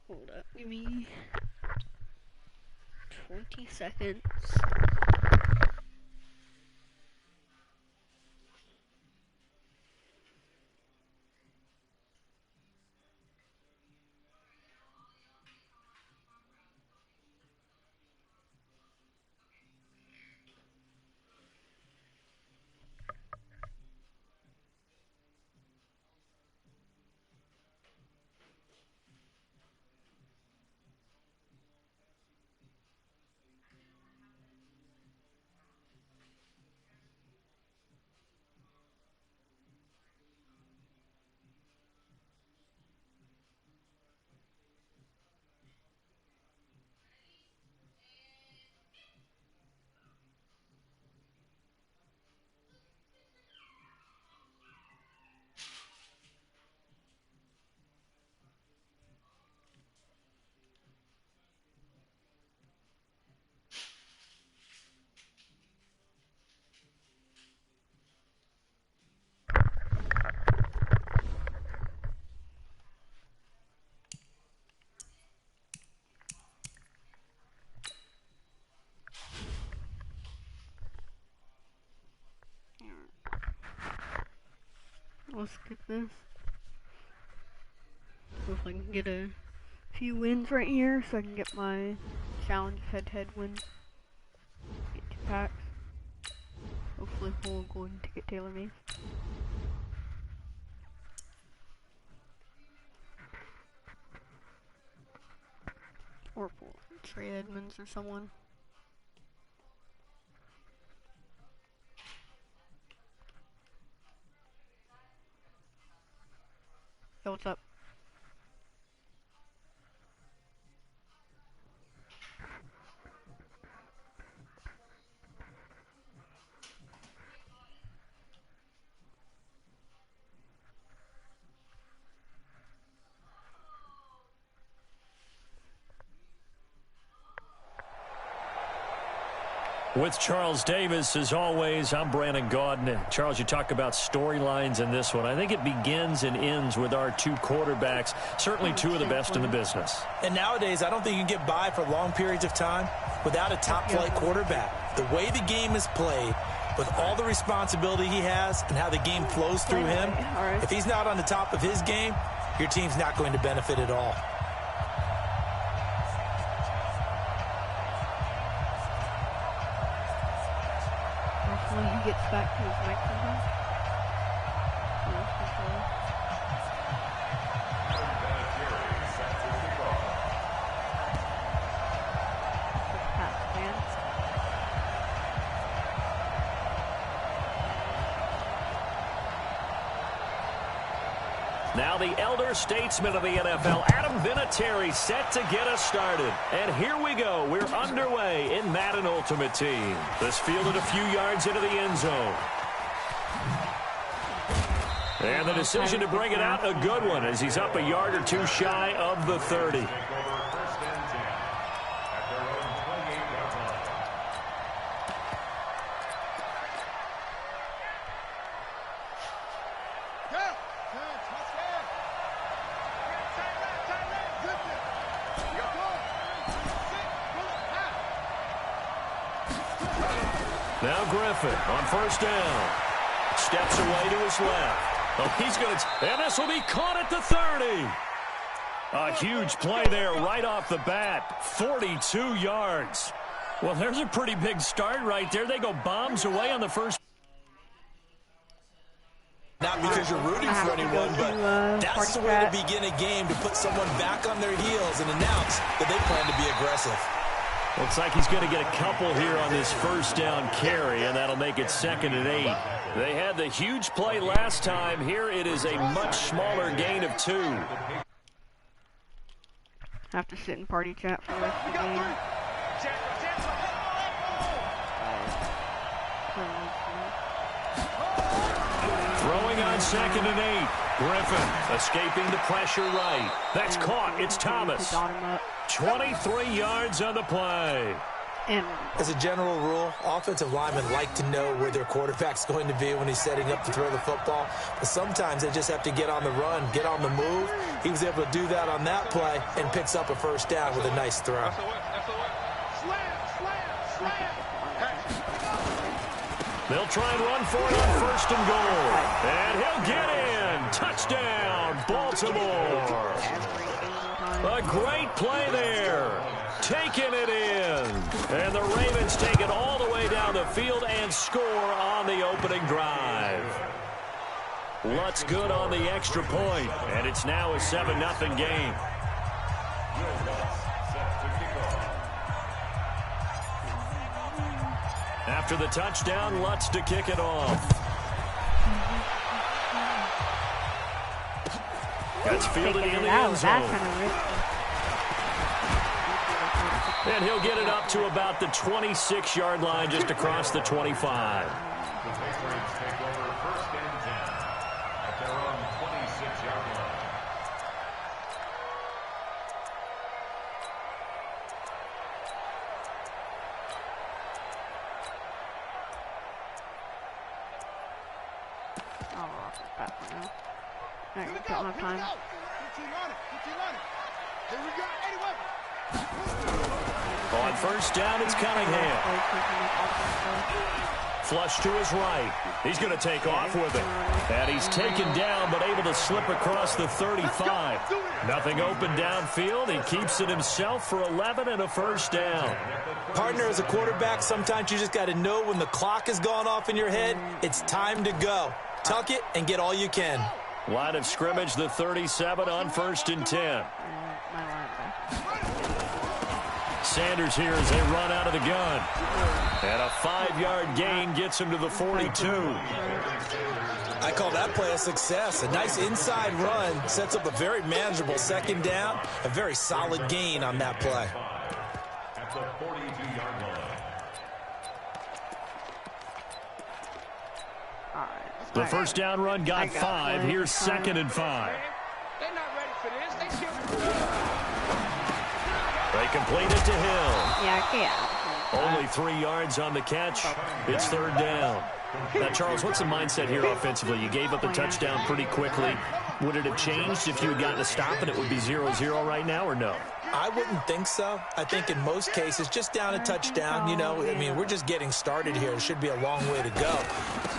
Hold up, give me 20 seconds. I'll skip this. So if I can get a few wins right here, so I can get my challenge head-to-head wins. Get 2 packs. Hopefully pull a golden ticket Taylor me. Or pull Trey Edmonds or someone. Yo, what's up? With Charles Davis, as always, I'm Brandon Gaudin. Charles, you talk about storylines in this one. I think it begins and ends with our 2 quarterbacks, certainly 2 of the best in the business. And nowadays, I don't think you can get by for long periods of time without a top-flight quarterback. The way the game is played, with all the responsibility he has and how the game flows through him, if he's not on the top of his game, your team's not going to benefit at all. When he gets back to his mic sometime. Now the elder statesman of the NFL, Adam Vinatieri, set to get us started. And here we go. We're underway in Madden Ultimate Team. This fielded a few yards into the end zone. And the decision to bring it out, a good one, as he's up a yard or two shy of the 30. Now Griffin on first down. Steps away to his left. Oh, he's going to, and this will be caught at the 30. A huge play there right off the bat. 42 yards. Well, there's a pretty big start right there. They go bombs away on the first. Not because you're rooting for anyone, but that's the way to begin a game, to put someone back on their heels and announce that they plan to be aggressive. Looks like he's going to get a couple here on this first down carry, and that'll make it 2nd and 8. They had the huge play last time. Here it is a much smaller gain of 2. Have to sit in party chat for the rest of the game. Throwing on 2nd and 8. Griffin escaping the pressure right. That's caught. It's Thomas. 23 yards on the play. As a general rule, offensive linemen like to know where their quarterback's going to be when he's setting up to throw the football. But sometimes they just have to get on the run, get on the move. He was able to do that on that play and picks up a first down with a nice throw. They'll try and run for it on 1st and goal. And he'll get in. Touchdown, Baltimore. A great play there. Taking it in. And the Ravens take it all the way down the field and score on the opening drive. Lutz good on the extra point, and it's now a 7-0 game. After the touchdown, Lutz to kick it off. That's fielded in the end zone. And he'll get it up to about the 26-yard line, just across the 25. Don't have time. On first down, it's Cunningham. Flush to his right. He's going to take off with it. And he's taken down, but able to slip across the 35. Nothing open downfield. He keeps it himself for 11 and a first down. Partner, as a quarterback, sometimes you just got to know when the clock has gone off in your head, it's time to go. Tuck it and get all you can. Line of scrimmage, the 37 on 1st and 10. Sanders here as they run out of the gun. And a 5-yard gain gets him to the 42. I call that play a success. A nice inside run sets up a very manageable 2nd down. A very solid gain on that play. At the 42-yard line. The first down run got 5. Here's 2nd and 5. They're not ready for this. They still. They complete it to Hill. Yeah. Only 3 yards on the catch. It's 3rd down. Now, Charles, what's the mindset here offensively? You gave up a touchdown pretty quickly. Would it have changed if you had gotten a stop and it would be 0-0 right now, or no? I wouldn't think so. I think in most cases, just down a touchdown, you know, I mean, we're just getting started here. It should be a long way to go.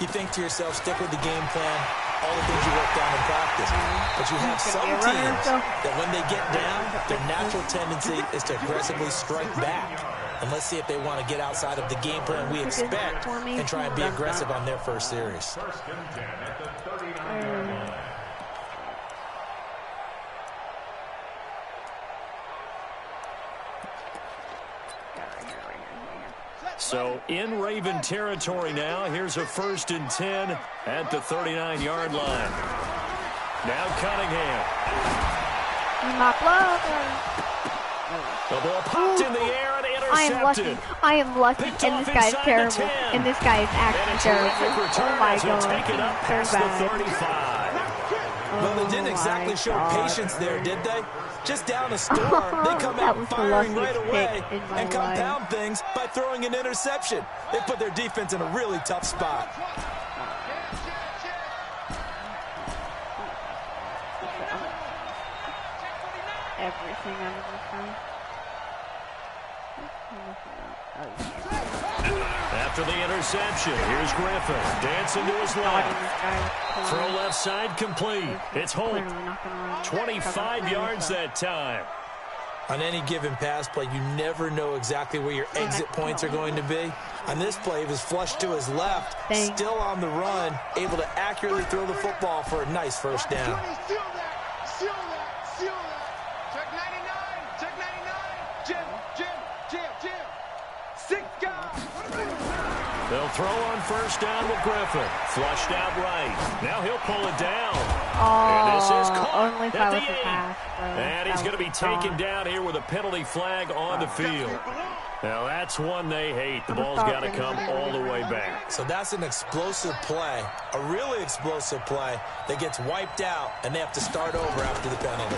You think to yourself, stick with the game plan, all the things you worked on in practice. But you have some teams that when they get down, their natural tendency is to aggressively strike back. And let's see if they want to get outside of the game plan we expect and try and be aggressive on their first series. So in Raven territory now. Here's a 1st and 10 at the 39-yard line. Now Cunningham. My blood. The ball popped in the air and intercepted. I am lucky. And this guy's terrible. And this guy is actually terrible. Oh my god. Take it up past the 35. Well, they didn't exactly show patience there, did they? Just down a score, they come out firing right away and compound things by throwing an interception. They put their defense in a really tough spot. Everything out of this room. After the interception, here's Griffin dancing to his left. Throw left side complete. It's Holt. 25 yards that time. On any given pass play, you never know exactly where your exit points are going to be. On this play, he was flushed to his left, still on the run, able to accurately throw the football for a nice first down. They'll throw on first down with Griffin. Flushed out right. Now he'll pull it down. And this is caught only if at I the was a 8. pass, And he's going to be taken down here with a penalty flag on the field. Now that's one they hate. The ball's got to come all the way back. So that's an explosive play, a really explosive play that gets wiped out, and they have to start over after the penalty.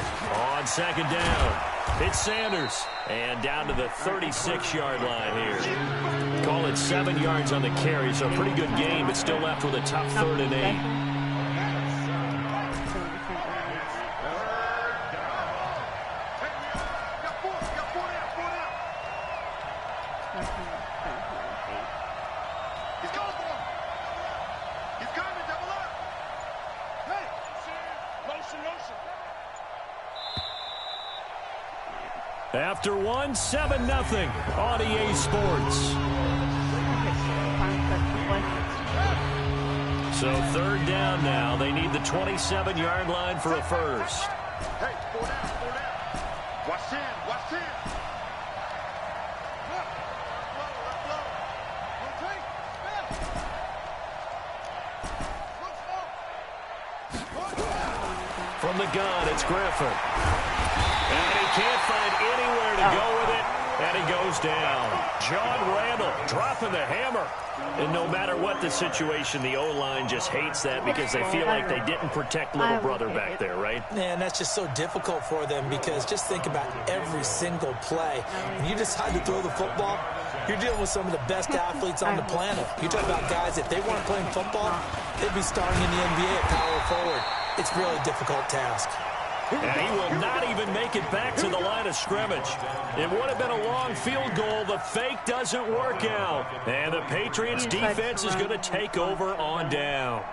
On second down, it's Sanders. And down to the 36-yard line here. Call it 7 yards on the carry, so a pretty good game, but still left with a tough 3rd and 8. After one, 7-0 on EA Sports. So 3rd down now. They need the 27-yard line for a first. Hey, 4 down, 4 down. Watch 10, watch 10. From the gun, it's Griffin. And he can't find anywhere to go with it, and he goes down. John Randall dropping the hammer. And no matter what the situation, the O-line just hates that because they feel like they didn't protect little brother back there, right? Man, that's just so difficult for them because just think about every single play. When you decide to throw the football, you're dealing with some of the best athletes on the planet. You talk about guys, if they weren't playing football, they'd be starting in the NBA at power forward. It's a really difficult task. And he will not even make it back to the line of scrimmage. It would have been a long field goal. The fake doesn't work out. And the Patriots defense is going to take over on downs.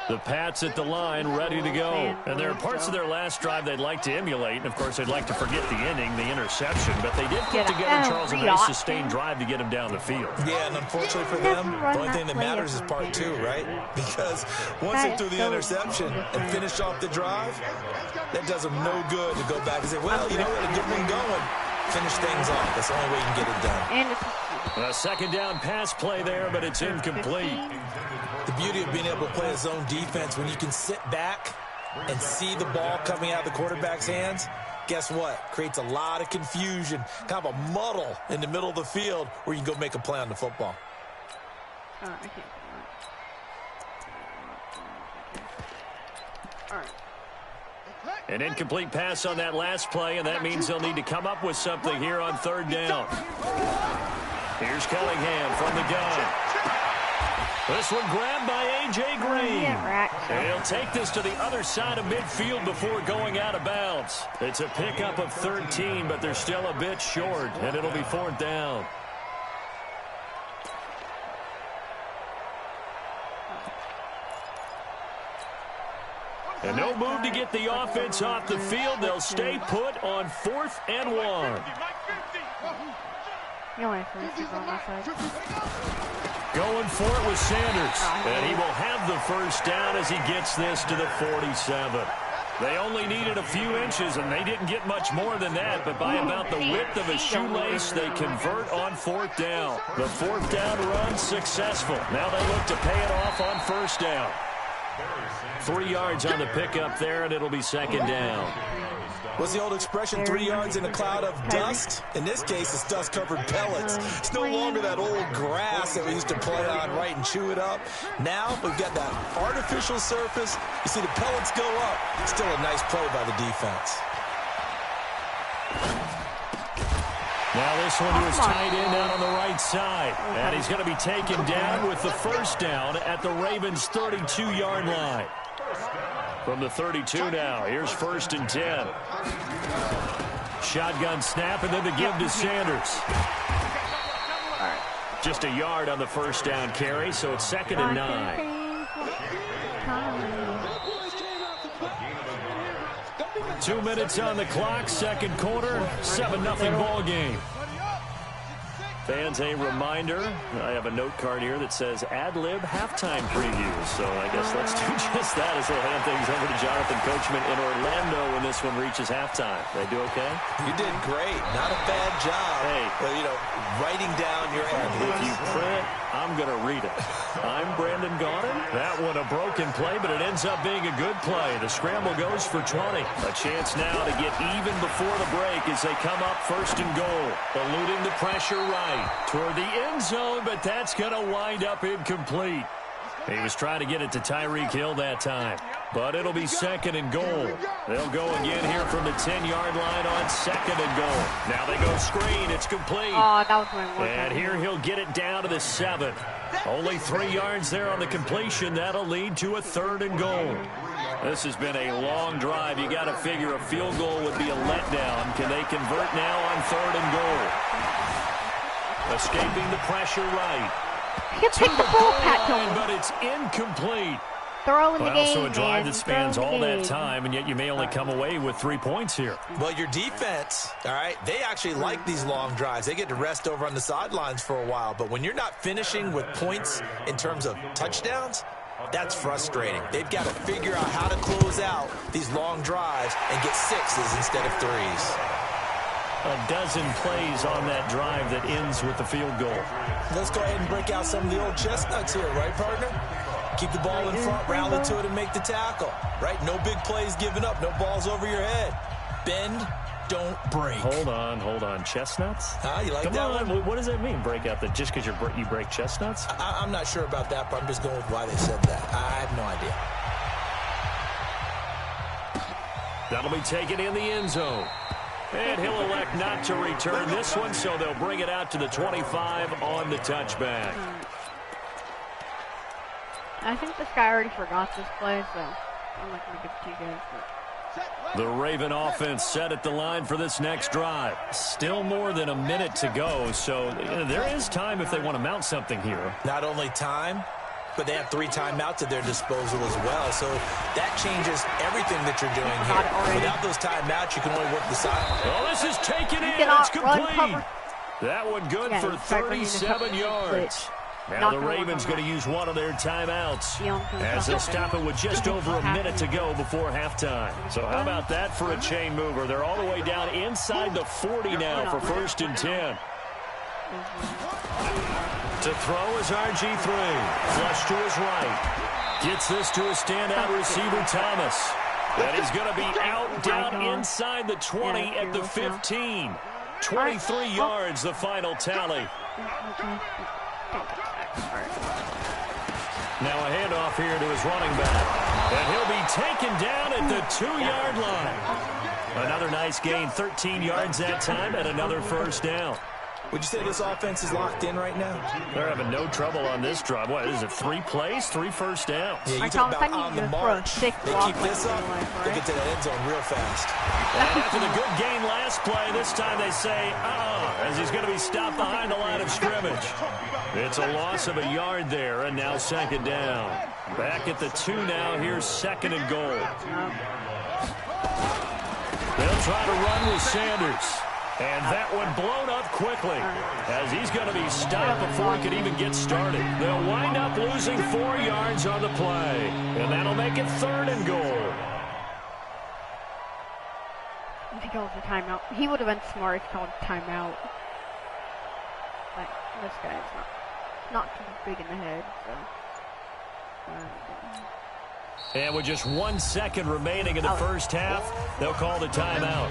The Pats at the line, ready to go. And there are parts of their last drive they'd like to emulate. And, of course, they'd like to forget the ending, the interception. But they did put together, Charles, a nice sustained drive to get him down the field. Yeah, and unfortunately for them, the only thing that matters is part 2, right? Because once they threw the interception and finished off the drive, that does them no good to go back and say, well, you know what, a good one going. Finish things off. That's the only way you can get it done. A second down pass play there, but it's incomplete. The beauty of being able to play a zone defense, when you can sit back and see the ball coming out of the quarterback's hands, guess what? Creates a lot of confusion, kind of a muddle in the middle of the field where you can go make a play on the football. An incomplete pass on that last play, and that means they'll need to come up with something here on 3rd down. Here's Cunningham from the gun. This one grabbed by A.J. Green. And he'll take this to the other side of midfield before going out of bounds. It's a pickup of 13, but they're still a bit short, and it'll be 4th down. And no move to get the offense off the field. They'll stay put on 4th and 1. Going for it with Sanders. And he will have the first down as he gets this to the 47. They only needed a few inches, and they didn't get much more than that, but by about the width of a shoelace, they convert on 4th down. The 4th down run successful. Now they look to pay it off on 1st down. 3 yards on the pickup there, and it'll be 2nd down. What's the old expression, 3 yards in a cloud of dust? In this case, it's dust-covered pellets. It's no longer that old grass that we used to play on, right, and chew it up. Now we've got that artificial surface. You see the pellets go up. Still a nice play by the defense. Now this one to his tight end out on the right side. And he's going to be taken down with the 1st down at the Ravens' 32-yard line. From the 32 now, here's 1st and 10. Shotgun snap, and then the give to Sanders. Just a yard on the 1st down carry, so it's 2nd and 9. 2 minutes on the clock, 2nd quarter, 7-0 ball game. Fans, a reminder, I have a note card here that says ad-lib halftime previews. So I guess let's do just that as we'll hand things over to Jonathan Coachman in Orlando when this one reaches halftime. They do okay? You did great. Not a bad job. Hey. Well, you know, writing down your ad-libs. If you print, I'm going to read it. I'm Brandon Gaudin. That one a broken play, but it ends up being a good play. The scramble goes for 20. A chance now to get even before the break as they come up 1st and goal. Eluding the pressure right toward the end zone, but that's going to wind up incomplete. He was trying to get it to Tyreek Hill that time, but it'll be 2nd and goal. They'll go again here from the 10-yard line on 2nd and goal. Now they go screen. It's complete. Oh, that was my one. And here he'll get it down to the 7. Only 3 yards there on the completion. That'll lead to a 3rd and goal. This has been a long drive. You got to figure a field goal would be a letdown. Can they convert now on 3rd and goal? Escaping the pressure right. You can take the ball, Pat Tillman. But it's incomplete. Throw in the game, So a drive man. that spans Throw in all the that game. time, and yet you may only come away with 3 points here. Well, your defense, all right, they actually like these long drives. They get to rest over on the sidelines for a while. But when you're not finishing with points in terms of touchdowns, that's frustrating. They've got to figure out how to close out these long drives and get 6s instead of 3s. A dozen plays on that drive that ends with the field goal. Let's go ahead and break out some of the old chestnuts here, right, partner? Keep the ball in front, rally to it, and make the tackle, right? No big plays given up, no balls over your head. Bend, don't break. Hold on. Chestnuts? You like Come that on. one? What does that mean, break out? That just because you break chestnuts? I'm not sure about that, but I'm just going with why they said that. I have no idea. That'll be taken in the end zone. And he'll elect not to return this one, so they'll bring it out to the 25 on the touchback. I think this guy already forgot this play, so I'm not going to give it to you guys. But The Raven offense set at the line for this next drive. Still more than a minute to go, so there is time if they want to mount something here. Not only time, but they have 3 timeouts at their disposal as well. So that changes everything that you're doing here. Without those timeouts, you can only work the side. Oh, this is taken in. cannot It's run complete. cover. That one good for he's trying to bring in the 37 cover, yards. but Now not the gonna work Ravens on going to that. use one of their timeouts Beyond as they'll control. stop it with just over a minute to go before halftime. So how about that for a chain mover? They're all the way down inside the 40 now for 1st and 10. To throw is RG3. Flush to his right. Gets this to a standout receiver, Thomas. And he's going to be out down inside the 20 at the 15. 23 yards, the final tally. Now a handoff here to his running back. And he'll be taken down at the 2-yard line. Another nice gain, 13 yards that time, and another 1st down. Would you say this offense is locked in right now? They're having no trouble on this drive. What is it, 3 plays, 3 first downs? Yeah, you I talk thought about I on need the to throw a march. sick They block keep this like up, in real life, they right? get to the end zone real fast. After the good gain last play, this time they say, as he's going to be stopped behind the line of scrimmage. It's a loss of a yard there, and now 2nd down. Back at the 2 now, here's 2nd and goal. They'll try to run with Sanders. And that one blown up quickly as he's going to be stopped before he could even get started. They'll wind up losing 4 yards on the play, and that'll make it 3rd and goal. calls a timeout. He would have been smart if he called a timeout. But this guy's not too big in the head, so. And with just 1 second remaining in the first half, they'll call the timeout.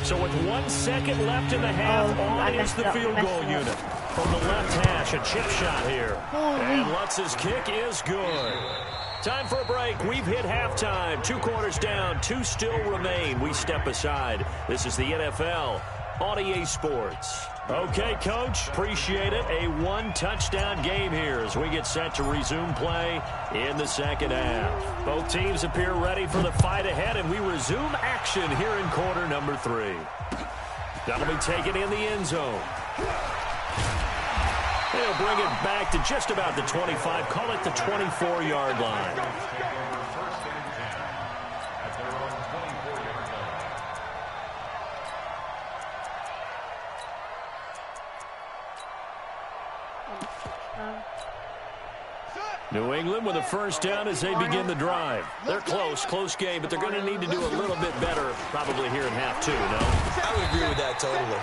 So with 1 second left in the half, on is the field goal unit. From the left hash, a chip shot here. And Lutz's kick is good. Time for a break. We've hit halftime. 2 quarters down, 2 still remain. We step aside. This is the NFL on EA Sports. Okay, Coach, appreciate it. A 1-touchdown game here as we get set to resume play in the second half. Both teams appear ready for the fight ahead, and we resume action here in quarter number 3. That'll be taken in the end zone. They'll bring it back to just about the 25, call it the 24-yard line. New England with a first down as they begin the drive. They're close game, but they're going to need to do a little bit better probably here in half 2, no? I would agree with that totally.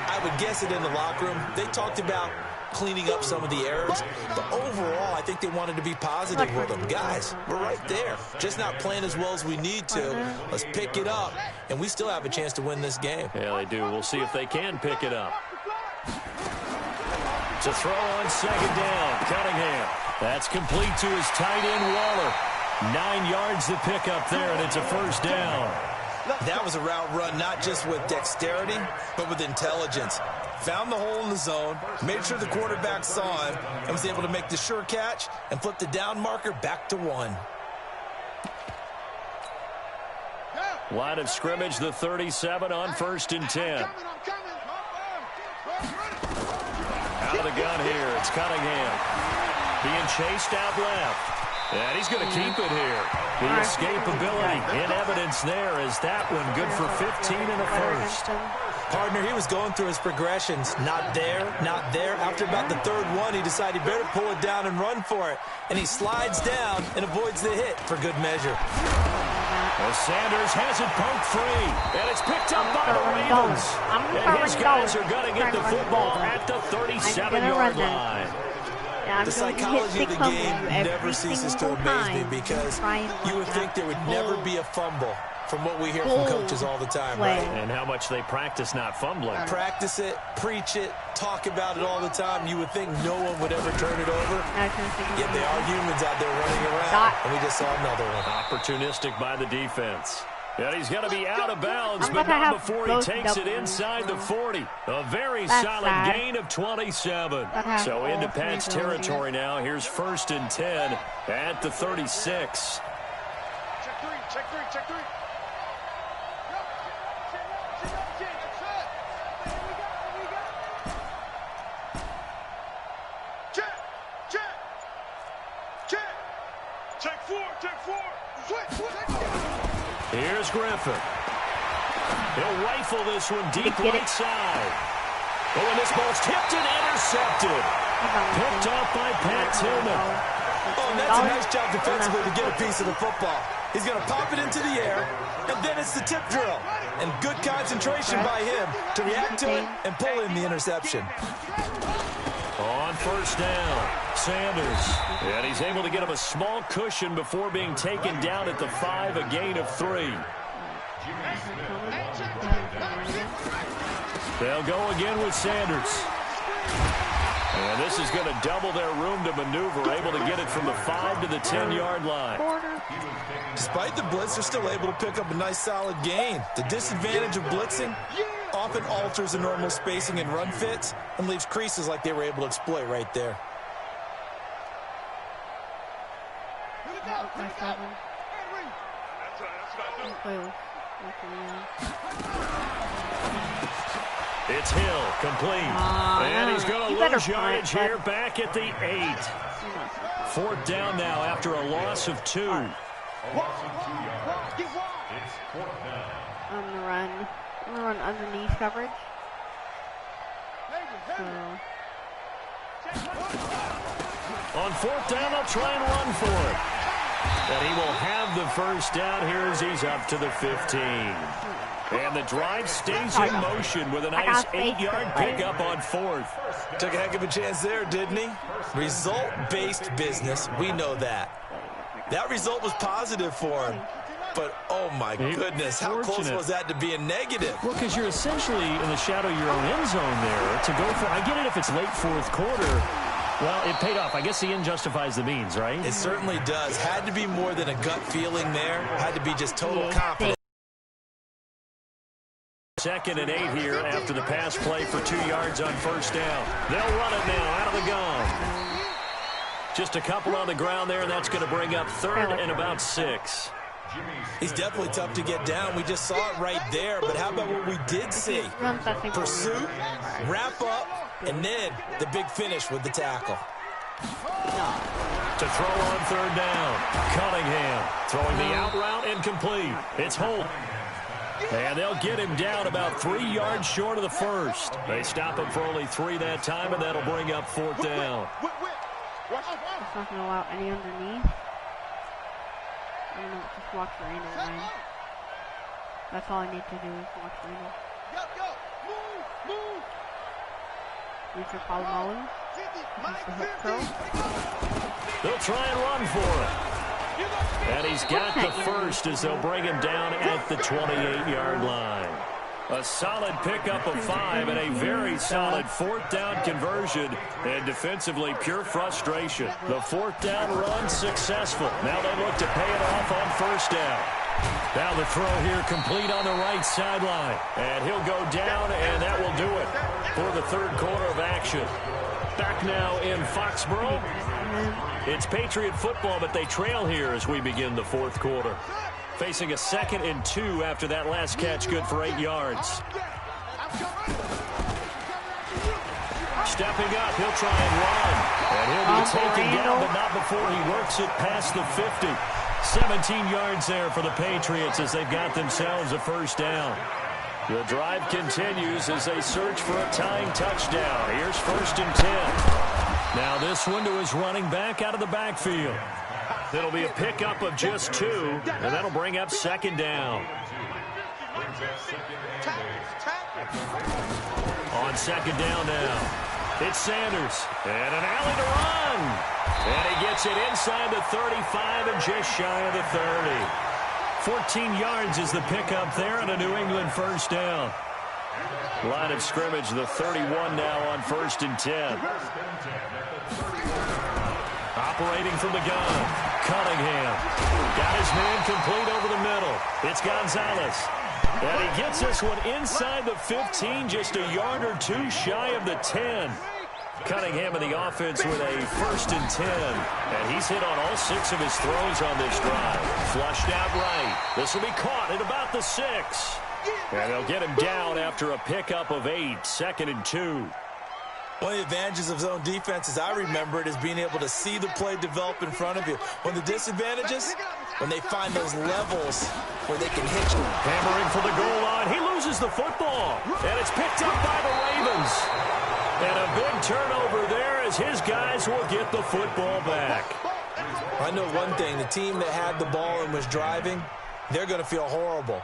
I would guess it in the locker room. They talked about cleaning up some of the errors, but overall, I think they wanted to be positive with them. Guys, we're right there. Just not playing as well as we need to. Let's pick it up, and we still have a chance to win this game. Yeah, they do. We'll see if they can pick it up. It's a throw on second down. Cunningham. That's complete to his tight end, Waller. 9 yards to pick up there, and it's a first down. That was a route run not just with dexterity, but with intelligence. Found the hole in the zone, made sure the quarterback saw him, and was able to make the sure catch and flip the down marker back to 1. Line of scrimmage, the 37 on 1st and 10. Out of the gun here, it's Cunningham. Being chased out left. And he's going to keep it here. The escapability in evidence there is that one good for 15 in the first. Partner, he was going through his progressions. Not there, not there. After about the 3rd one, he decided he better pull it down and run for it. And he slides down and avoids the hit for good measure. Well, Sanders has it poked free. And it's picked up by the Ravens. And his guys are going to get the football at the 37-yard line. The psychology of the game never ceases to amaze me because you would think there would never be a fumble from what we hear from coaches all the time, right? And how much they practice not fumbling. Practice it, preach it, talk about it all the time. You would think no one would ever turn it over. Yet they are humans out there running around, and we just saw another one. Opportunistic by the defense. And he's going to be out of bounds, but not before he takes it inside the 40. A very solid gain of 27. So into Pat's territory now. Here's 1st and 10 at the 36. Check three. Check four. Here's Griffin. He'll rifle this one deep right side. Oh, and this ball's tipped and intercepted. Picked off by Pat Tillman. Oh, and that's a nice job defensively to get a piece of the football. He's going to pop it into the air, and then it's the tip drill. And good concentration by him to react to it and pull in the interception. On 1st down, Sanders. And he's able to get him a small cushion before being taken down at the 5, a gain of 3. They'll go again with Sanders. And this is going to double their room to maneuver, able to get it from the 5 to the 10-yard line. Despite the blitz, they're still able to pick up a nice solid gain. The disadvantage of blitzing often alters the normal spacing and run fits and leaves creases like they were able to exploit right there. It's Hill, complete. And he's going to lose yardage here back at the 8. 4th down now after a loss of 2. I'm going to run underneath coverage. On 4th down, they'll try and run for it. And he will have the first down here as he's up to the 15. And the drive stays in motion with a nice 8-yard pickup on 4th. Took a heck of a chance there, didn't he? Result-based business, we know that. That result was positive for him. But, oh, my goodness, how close was that to being negative? Well, because you're essentially in the shadow of your own end zone there to go for. I get it if it's late 4th quarter. Well, it paid off. I guess the end justifies the means, right? It certainly does. Had to be more than a gut feeling there. Had to be just total confidence. 2nd and 8 here after the pass play for 2 yards on first down. They'll run it now out of the gun. Just a couple on the ground there, and that's going to bring up 3rd and about 6. He's definitely tough to get down. We just saw it right there, but how about what we did see? Pursuit, wrap up, and then the big finish with the tackle. To throw on 3rd down, Cunningham throwing the out route incomplete. It's Holt. And they'll get him down about 3 yards short of the first. They stop him for only 3 that time, and that'll bring up 4th down. It's not going to allow any underneath. I don't know, just watch Randall, man. That's all I need to do is watch Randall. These are Palomalu. This is the hook curl. They'll try and run for it. And he's got the first as they'll bring him down at the 28-yard line. A solid pickup of 5 and a very solid 4th down conversion. And defensively, pure frustration. The 4th down run successful. Now they look to pay it off on first down. Now the throw here complete on the right sideline. And he'll go down, and that will do it for the 3rd quarter of action. Back now in Foxborough. It's Patriot football, but they trail here as we begin the 4th quarter. Facing a 2nd and 2 after that last catch, good for 8 yards. Stepping up, he'll try and run. And he'll be taken down, but not before he works it past the 50. 17 yards there for the Patriots as they've got themselves a first down. The drive continues as they search for a tying touchdown. Here's 1st and 10. Now this one to his running back out of the backfield. It'll be a pickup of just 2, and that'll bring up 2nd down. On 2nd down now, it's Sanders, and an alley to run. And he gets it inside the 35 and just shy of the 30. 14 yards is the pickup there and a New England first down. Line of scrimmage, the 31 now on 1st and 10. Operating from the gun, Cunningham. Got his man complete over the middle. It's Gonzalez. And he gets this one inside the 15, just a yard or 2 shy of the 10. Cunningham in the offense with a 1st and 10. And he's hit on all 6 of his throws on this drive. Flushed out right. This will be caught at about the 6. And they'll get him down after a pickup of 8, 2nd and 2. One of the advantages of zone defense, as I remember it, is being able to see the play develop in front of you. One of the disadvantages, when they find those levels where they can hit you. Hammering for the goal line. He loses the football. And it's picked up by the Ravens. And a big turnover there as his guys will get the football back. I know one thing. The team that had the ball and was driving, they're going to feel horrible.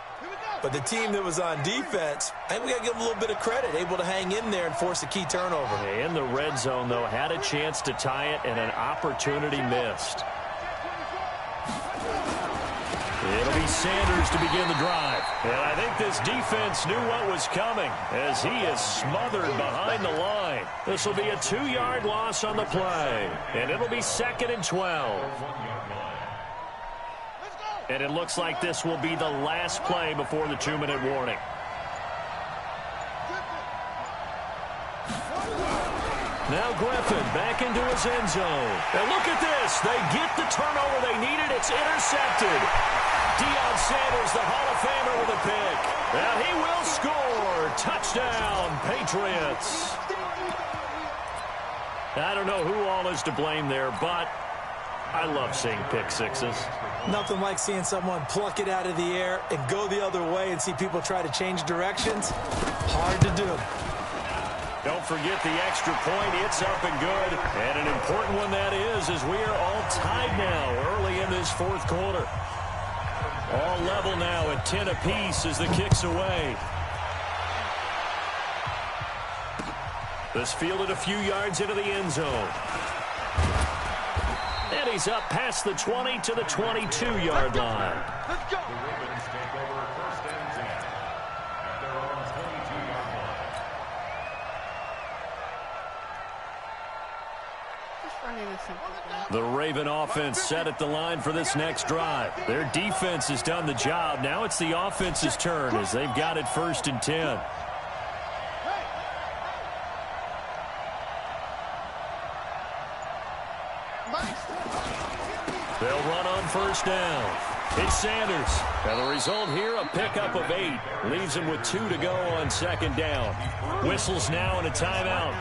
But the team that was on defense, I think we got to give them a little bit of credit, able to hang in there and force a key turnover. In the red zone, though, had a chance to tie it and an opportunity missed. It'll be Sanders to begin the drive. And I think this defense knew what was coming as he is smothered behind the line. This will be a 2-yard loss on the play. And it'll be 2nd and 12. And it looks like this will be the last play before the 2-minute warning. Now Griffin back into his end zone. And look at this. They get the turnover they needed. It's intercepted. Deion Sanders, the Hall of Famer, with a pick. And he will score. Touchdown, Patriots. I don't know who all is to blame there, but I love seeing pick sixes. Nothing like seeing someone pluck it out of the air and go the other way and see people try to change directions. Hard to do. Don't forget the extra point. It's up and good. And an important one that is, as we are all tied now early in this fourth quarter. All level now at 10 apiece as the kick's away. This fielded a few yards into the end zone. And he's up past the 20 to the 22-yard line. Let's go. The Ravens take over first and 10 at their own 22-yard line. The Raven offense set at the line for this next drive. Their defense has done the job. Now it's the offense's turn as they've got it first and 10. They'll run on first down. It's Sanders. And the result here, a pickup of 8. Leaves him with 2 to go on second down. Whistles now and a timeout.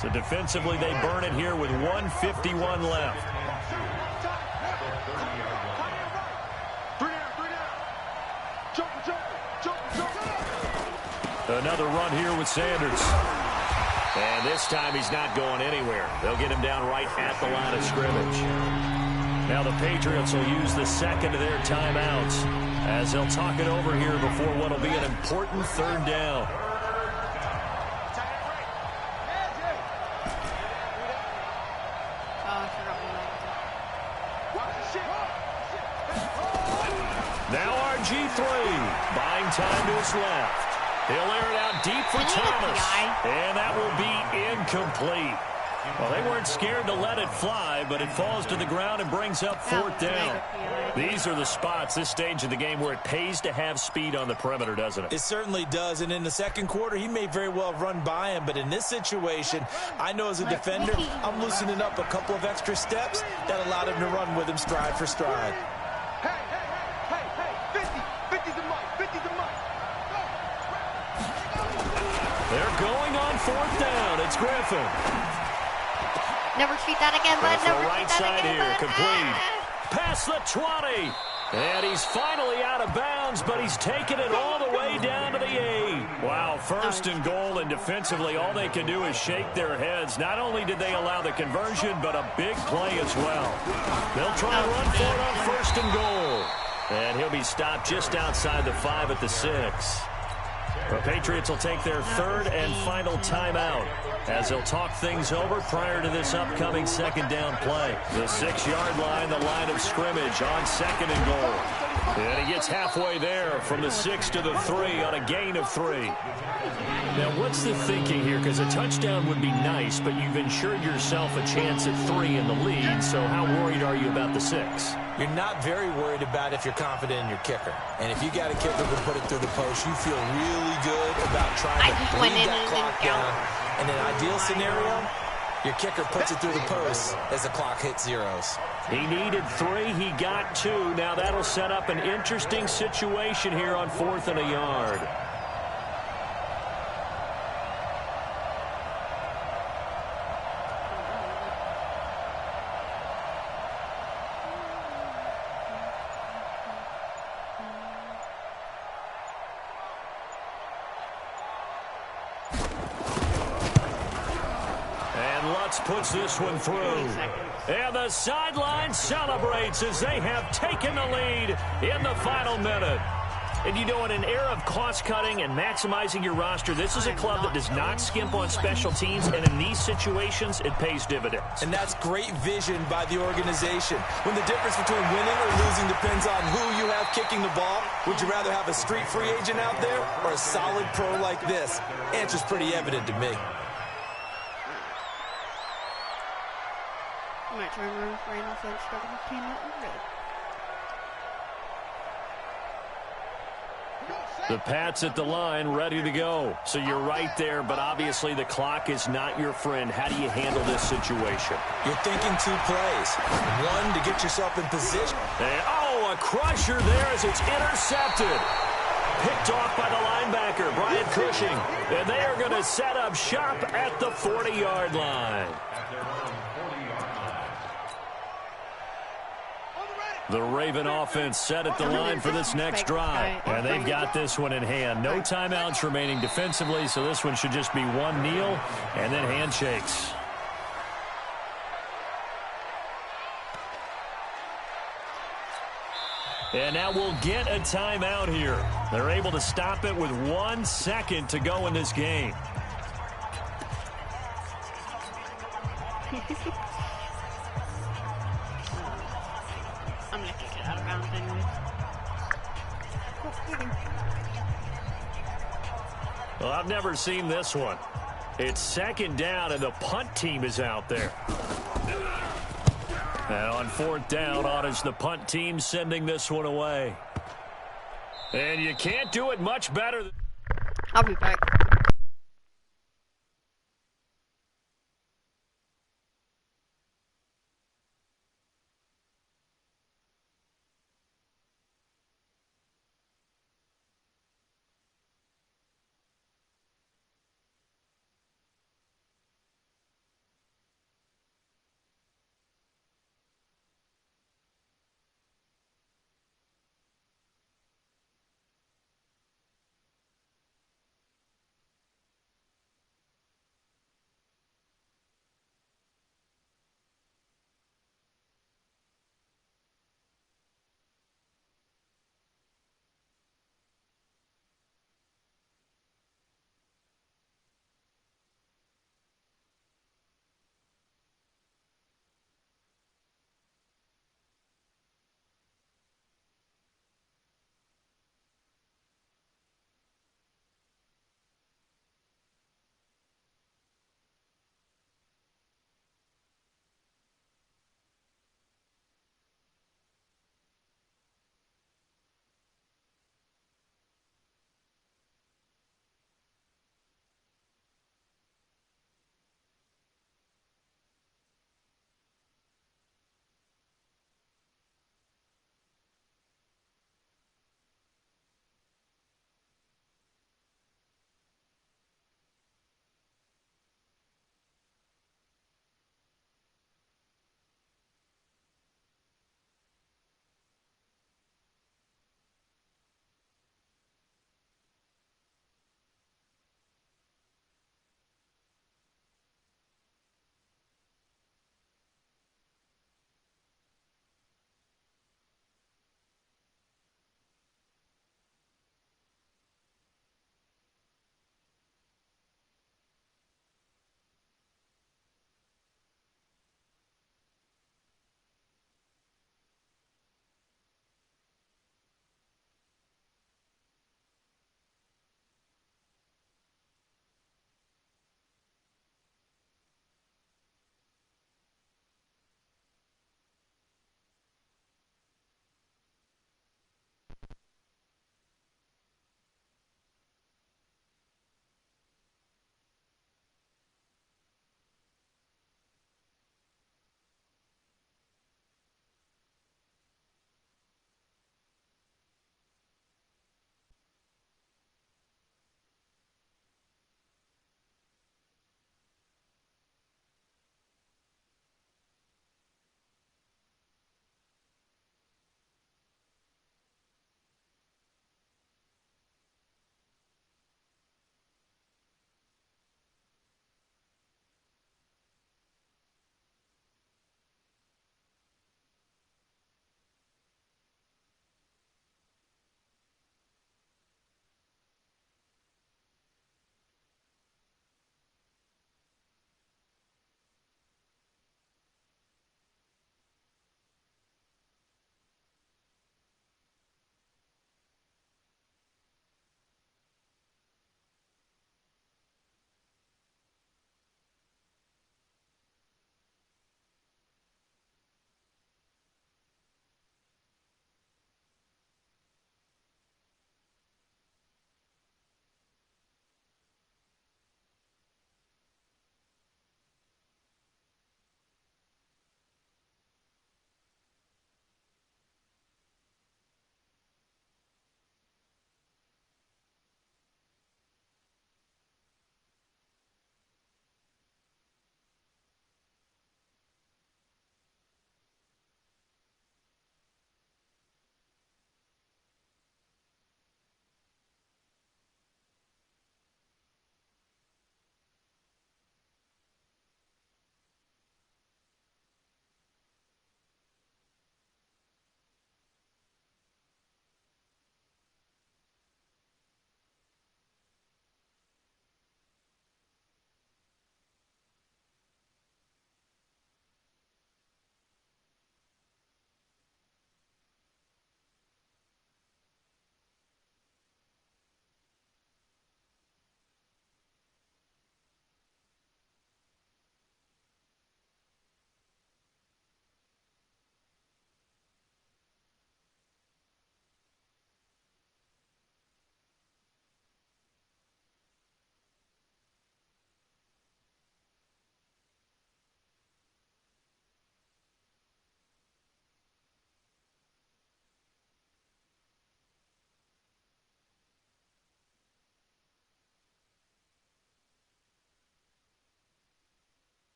So defensively, they burn it here with 1:51 left. Another run here with Sanders. And this time he's not going anywhere. They'll get him down right at the line of scrimmage. Now the Patriots will use the second of their timeouts as they'll talk it over here before what will be an important third down. Now RG3 buying time to his left. He'll air it out deep for Thomas. And that will be incomplete. Well, they weren't scared to let it fly, but it falls to the ground and brings up fourth down. These are the spots, this stage of the game, where it pays to have speed on the perimeter, doesn't it? It certainly does, and in the second quarter, he may very well have run by him, but in this situation, I know as a defender, I'm loosening up a couple of extra steps that allowed him to run with him stride for stride. They're going on fourth down. It's Griffin. Never shoot that again, bud. Never right shoot that side again, here, bud. complete. Past the 20. And he's finally out of bounds, but he's taken it all the way down to the 8. Wow, first and goal, and defensively all they can do is shake their heads. Not only did they allow the conversion, but a big play as well. They'll try to run for it on first and goal. And he'll be stopped just outside the 5 at the 6. The Patriots will take their third and final timeout as they'll talk things over prior to this upcoming second down play. The 6-yard line, the line of scrimmage on second and goal. And he gets halfway there from the 6 to the 3 on a gain of 3. Now, what's the thinking here? Because a touchdown would be nice, but you've ensured yourself a chance at 3 in the lead, so how worried are you about the 6? You're not very worried about if you're confident in your kicker. And if you got a kicker who put it through the post, you feel really good about trying to bleed that clock down. In an ideal scenario, your kicker puts it through the post as the clock hits zeros. He needed 3. He got 2. Now that'll set up an interesting situation here on 4th and a yard. Puts this one through. And the sideline celebrates as they have taken the lead in the final minute. And you know, in an era of cost-cutting and maximizing your roster, this is a club that does not skimp on special teams, and in these situations, it pays dividends. And that's great vision by the organization. When the difference between winning or losing depends on who you have kicking the ball, would you rather have a street free agent out there or a solid pro like this? Answer's pretty evident to me. The Pats at the line, ready to go. So you're right there, but obviously the clock is not your friend. How do you handle this situation? You're thinking 2 plays. 1, to get yourself in position. And, a crusher there as it's intercepted. Picked off by the linebacker, Brian Cushing. And they are going to set up shop at the 40-yard line. The Raven offense set at the line for this next drive. And they've got this one in hand. No timeouts remaining defensively, so this one should just be one kneel and then handshakes. And now we'll get a timeout here. They're able to stop it with 1 second to go in this game. I'm going to kick it out of bounds anyway. Well, I've never seen this one. It's second down, and the punt team is out there. Now on fourth down, on is the punt team sending this one away. And you can't do it much better. I'll be back.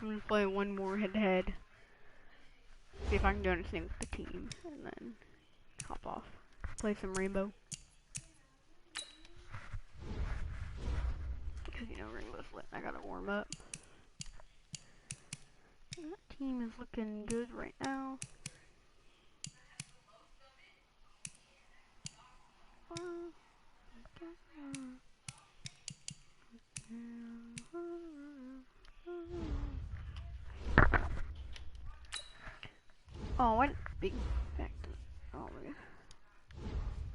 I'm gonna play one more head-to-head. See if I can do anything with the team, and then hop off. Play some Rainbow. Because, you know, Rainbow's lit. I gotta warm up. That team is looking good right now. Oh, what big factor. Oh my god.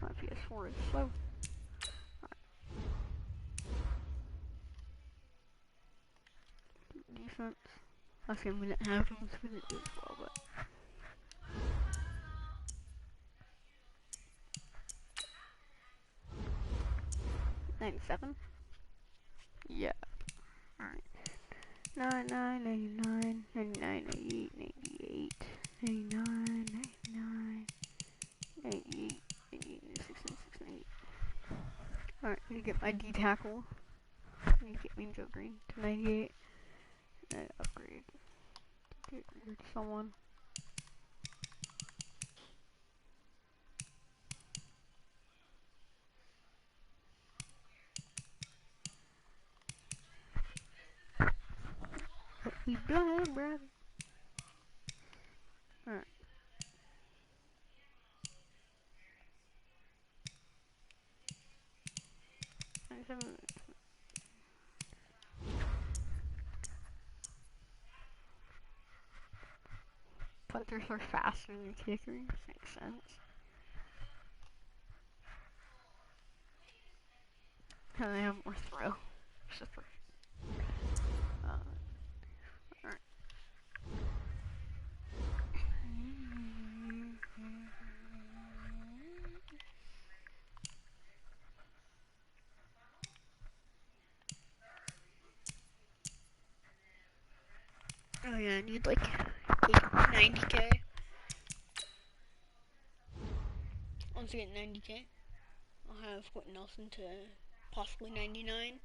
My PS4 is slow. Defense. Last game we didn't have them, so we didn't do as well, but 97? Yeah. Alright. 99, 99, 99, 98, 98, 99, 99, 98, 98, 96, 96, 98. Alright, I'm gonna get my D tackle. I'm gonna get me Joe Green to 98. And upgrade. Get rid of someone. We blind, brother. Alright. Punters are faster than kickers. Makes sense. And they have more throw. Super. Alright. Oh yeah, I need like 90k. Once I get 90k, I'll have Quentin Nelson to possibly 99.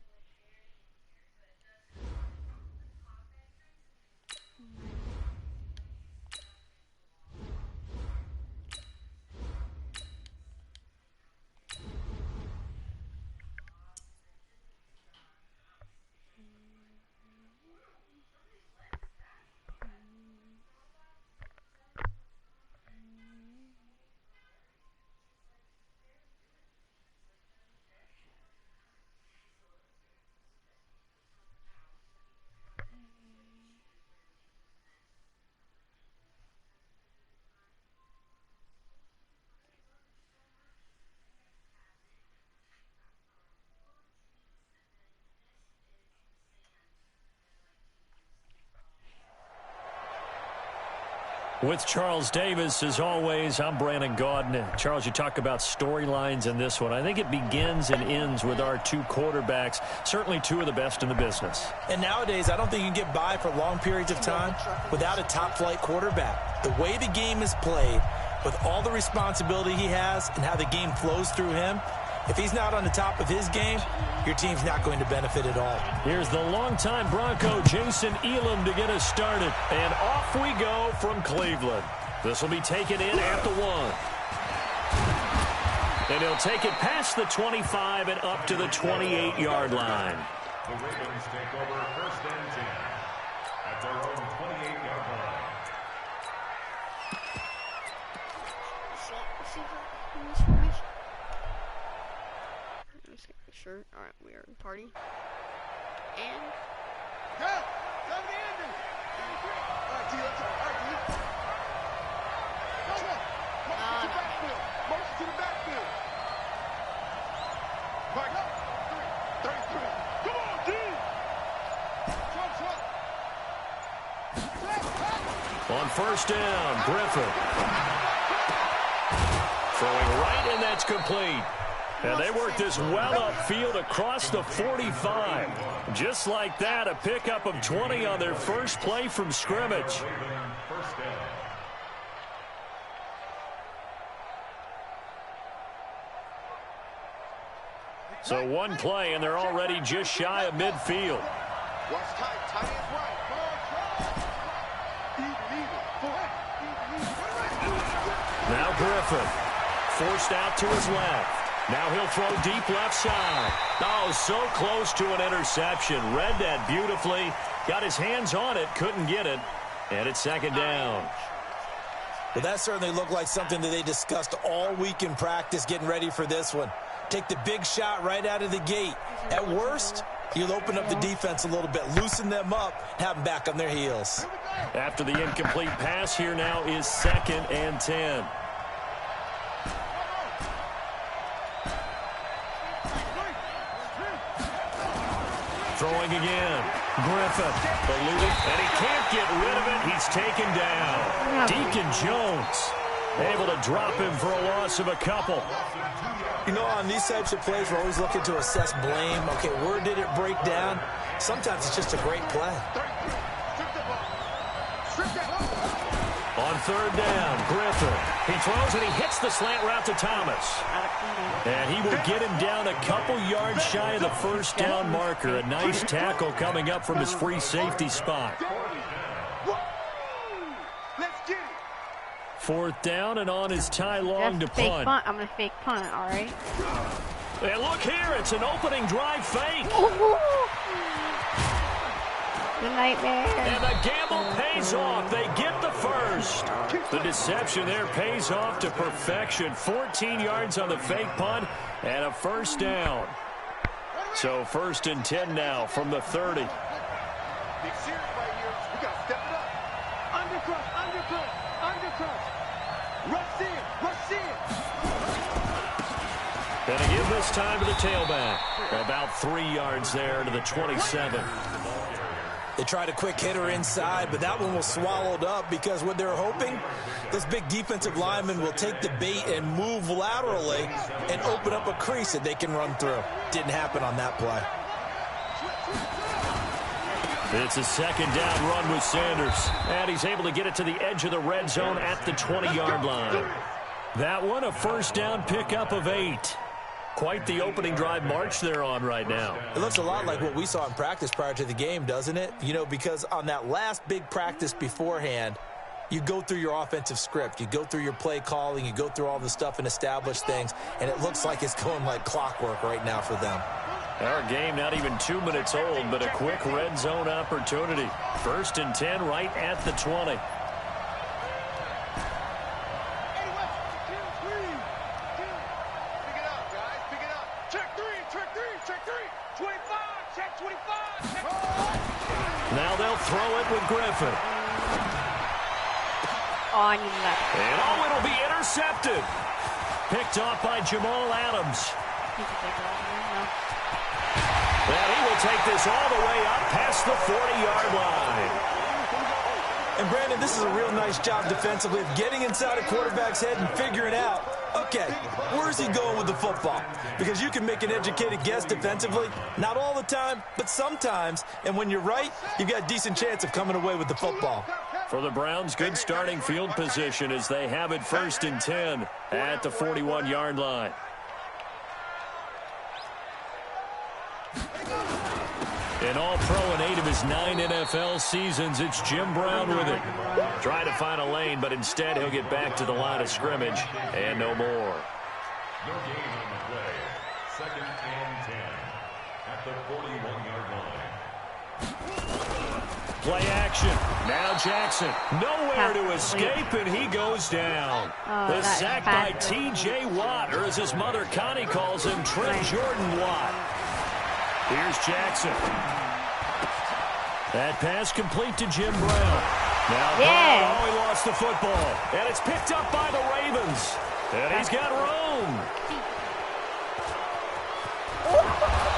With Charles Davis, as always, I'm Brandon Gaudin. Charles, you talk about storylines in this one. I think it begins and ends with our two quarterbacks, certainly two of the best in the business. And nowadays, I don't think you can get by for long periods of time without a top-flight quarterback. The way the game is played, with all the responsibility he has and how the game flows through him, if he's not on the top of his game, your team's not going to benefit at all. Here's the longtime Bronco, Jason Elam, to get us started. And off we go from Cleveland. This will be taken in at the 1. And he'll take it past the 25 and up to the 28-yard line. The Ravens take over first and 10 at their own 28-yard line. Sure. Alright, we are in party. And Go! Go to Andrew! Alright, T, let's go. Alright, T. Go, go! Motion to the backfield. Motion to the backfield. Alright, go. 33. Come on, T! Swap. On first down, Griffin. Throwing right, and that's complete. And they worked this well upfield across the 45. Just like that, a pickup of 20 on their first play from scrimmage. So one play, and they're already just shy of midfield. Watch tight. Tight is right. Come on, Now Griffin, forced out to his left. Now he'll throw deep left side. Oh, so close to an interception. Read that beautifully. Got his hands on it, couldn't get it. And it's second down. Well, that certainly looked like something that they discussed all week in practice getting ready for this one. Take the big shot right out of the gate. At worst, you'll open up the defense a little bit, loosen them up, have them back on their heels. After the incomplete pass, here now is 2nd and 10. Throwing again. Griffin eluded, and he can't get rid of it. He's taken down. Deacon Jones able to drop him for a loss of a couple. You know, on these types of plays, we're always looking to assess blame. Okay, where did it break down? Sometimes it's just a great play. On 3rd down, Griffin. He throws and he hits the slant route to Thomas. And he will get him down a couple yards shy of the first down marker. A nice tackle coming up from his free safety spot. 4th down, and on is Ty Long to punt. I'm going to fake punt, all right? And look here, it's an opening drive fake. The nightmare. And the gamble pays off. They get the first. The deception there pays off to perfection. 14 yards on the fake punt and a first down. So 1st and 10 now from the 30. Big series right here. We got to step it up. Undercut, undercut, undercut. Rush in. Gonna give this time to the tailback. About 3 yards there to the 27. They tried a quick hitter inside, but that one was swallowed up because what they're hoping, those big defensive linemen will take the bait and move laterally and open up a crease that they can run through. Didn't happen on that play. It's a 2nd down run with Sanders. And he's able to get it to the edge of the red zone at the 20-yard line. That one, a first down pickup of 8. Quite the opening drive march they're on right now. It looks a lot like what we saw in practice prior to the game, doesn't it? You know, because on that last big practice beforehand, you go through your offensive script. You go through your play calling. You go through all the stuff and establish things. And it looks like it's going like clockwork right now for them. Our game not even 2 minutes old, but a quick red zone opportunity. 1st and 10 right at the 20. Now they'll throw it with Griffin. On left. And oh, it'll be intercepted. Picked off by Jamal Adams. And he will take this all the way up past the 40-yard line. And Brandon, this is a real nice job defensively of getting inside a quarterback's head and figuring out, okay, where's he going with the football? Because you can make an educated guess defensively, not all the time, but sometimes. And when you're right, you've got a decent chance of coming away with the football. For the Browns, good starting field position as they have it 1st and 10 at the 41-yard line. An all-pro in 8 of his 9 NFL seasons, it's Jim Brown with it. Trying to find a lane, but instead he'll get back to the line of scrimmage and no more. No gain on the play. 2nd and 10 at the 41-yard line. Play action. Now Jackson. Nowhere to escape, and he goes down. The sack by T.J. Watt, or as his mother Connie calls him, Trent Jordan Watt. Here's Jackson. That pass complete to Jim Brown. Now Brown, he lost the football. And it's picked up by the Ravens. And he's got room.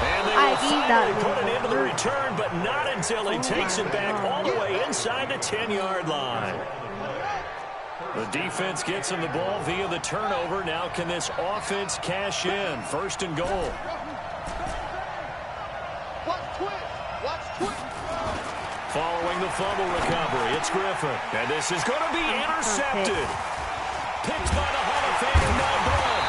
And they will finally put it into the return, but not until he takes it back all the way inside the 10-yard line. The defense gets him the ball via the turnover. Now can this offense cash in? 1st and goal. Following the fumble recovery, it's Griffin. And this is going to be intercepted. Picked by the Hall of Famer, Mel Brown.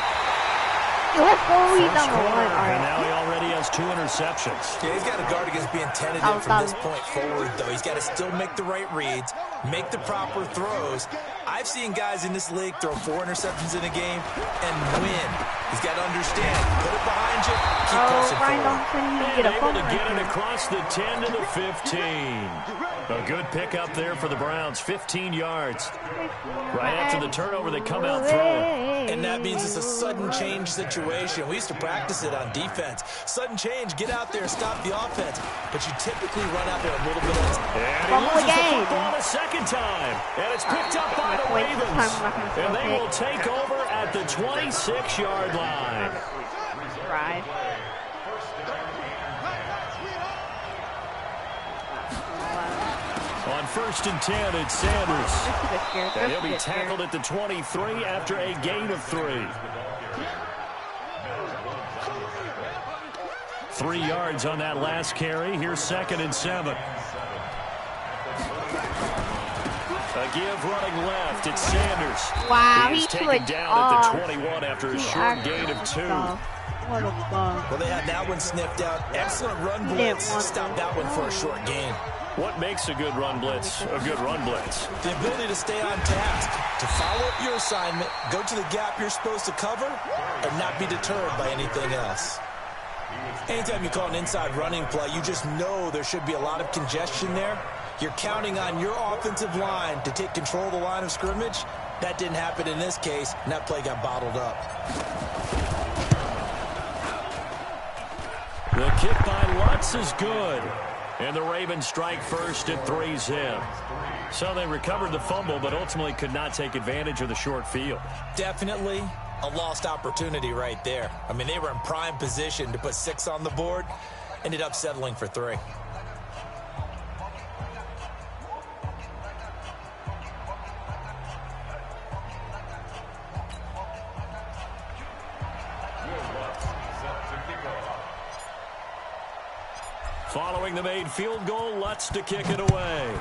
And now he already has 2 interceptions. Yeah, he's got to guard against being tentative from this point forward, though. He's got to still make the right reads, make the proper throws, I've seen guys in this league throw 4 interceptions in a game and win. He's got to understand. Put it behind you. Keep pushing forward. Get a able to get it across the 10 to the 15. A good pickup there for the Browns. 15 yards. Right after the turnover, they come out throwing. And that means it's a sudden change situation. We used to practice it on defense. Sudden change, get out there, stop the offense. But you typically run out there a little bit. And he loses the football a second time. And it's picked up by the Ravens. And they will take over at the 26-yard line. Right. On 1st and 10, it's Sanders. And he'll be tackled at the 23 after a gain of 3. 3 yards on that last carry. Here's 2nd and 7. A give running left. It's Sanders. Wow, He's taken down at the 21 after a short gain of 2. What a bug. Well, they had that one sniffed out. Excellent run blitz. Stop that one for a short gain. What makes a good run blitz a good run blitz? The ability to stay on task, to follow up your assignment, go to the gap you're supposed to cover, and not be deterred by anything else. Anytime you call an inside running play, you just know there should be a lot of congestion there. You're counting on your offensive line to take control of the line of scrimmage. That didn't happen in this case, and that play got bottled up. The kick by Lutz is good. And the Ravens strike first at 3-zip. So they recovered the fumble, but ultimately could not take advantage of the short field. Definitely a lost opportunity right there. I mean, they were in prime position to put 6 on the board. Ended up settling for 3. Following the made field goal, Lutz to kick it away.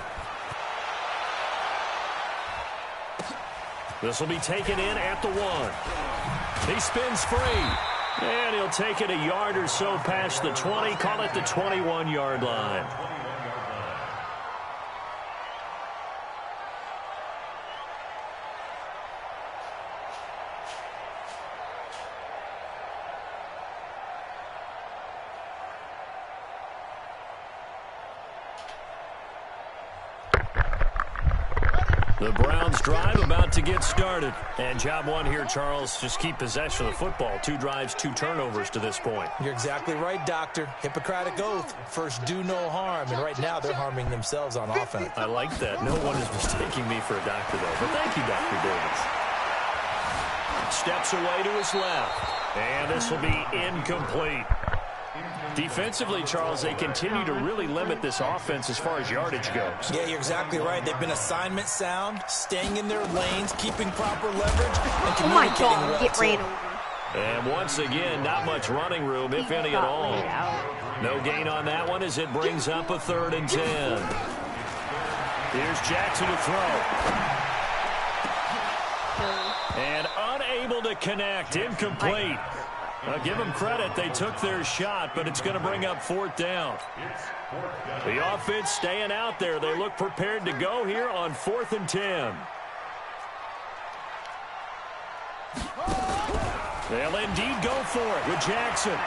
This will be taken in at the 1. He spins free. And he'll take it a yard or so past the 20. Call it the 21-yard line. The Browns drive about to get started. And job 1 here, Charles, just keep possession of the football. 2 drives, 2 turnovers to this point. You're exactly right, Doctor. Hippocratic oath. First, do no harm. And right now, they're harming themselves on offense. I like that. No one is mistaking me for a doctor, though. But thank you, Dr. Davis. Steps away to his left. And this will be incomplete. Defensively, Charles, they continue to really limit this offense as far as yardage goes. Yeah, you're exactly right. They've been assignment sound, staying in their lanes, keeping proper leverage, and communicating well. Get ran over. And once again, not much running room, if any at all. No gain on that one as it brings up a 3rd and 10. Here's Jackson to throw. And unable to connect, incomplete. Give them credit. They took their shot, but it's going to bring up 4th down. The offense staying out there. They look prepared to go here on 4th and 10. They'll indeed go for it with Jackson.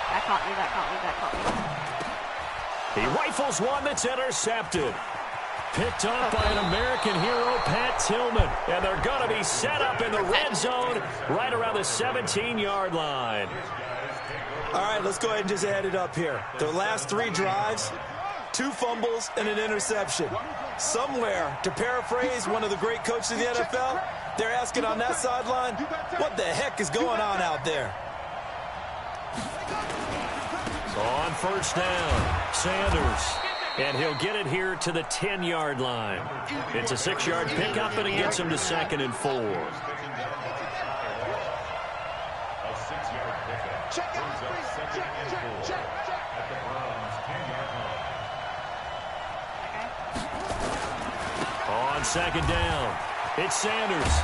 That caught me. He rifles one that's intercepted. Picked up by an American hero, Pat Tillman. And they're going to be set up in the red zone right around the 17-yard line. All right, let's go ahead and just add it up here. Their last 3 drives, 2 fumbles and an interception. Somewhere, to paraphrase one of the great coaches of the NFL, they're asking on that sideline, what the heck is going on out there? On 1st down, Sanders. And he'll get it here to the 10-yard line. It's a 6-yard pickup, and it gets him to 2nd and 4. A 6-yard pickup. Brings up 2nd and 4 at the Browns' 10-yard line. On 2nd down, it's Sanders.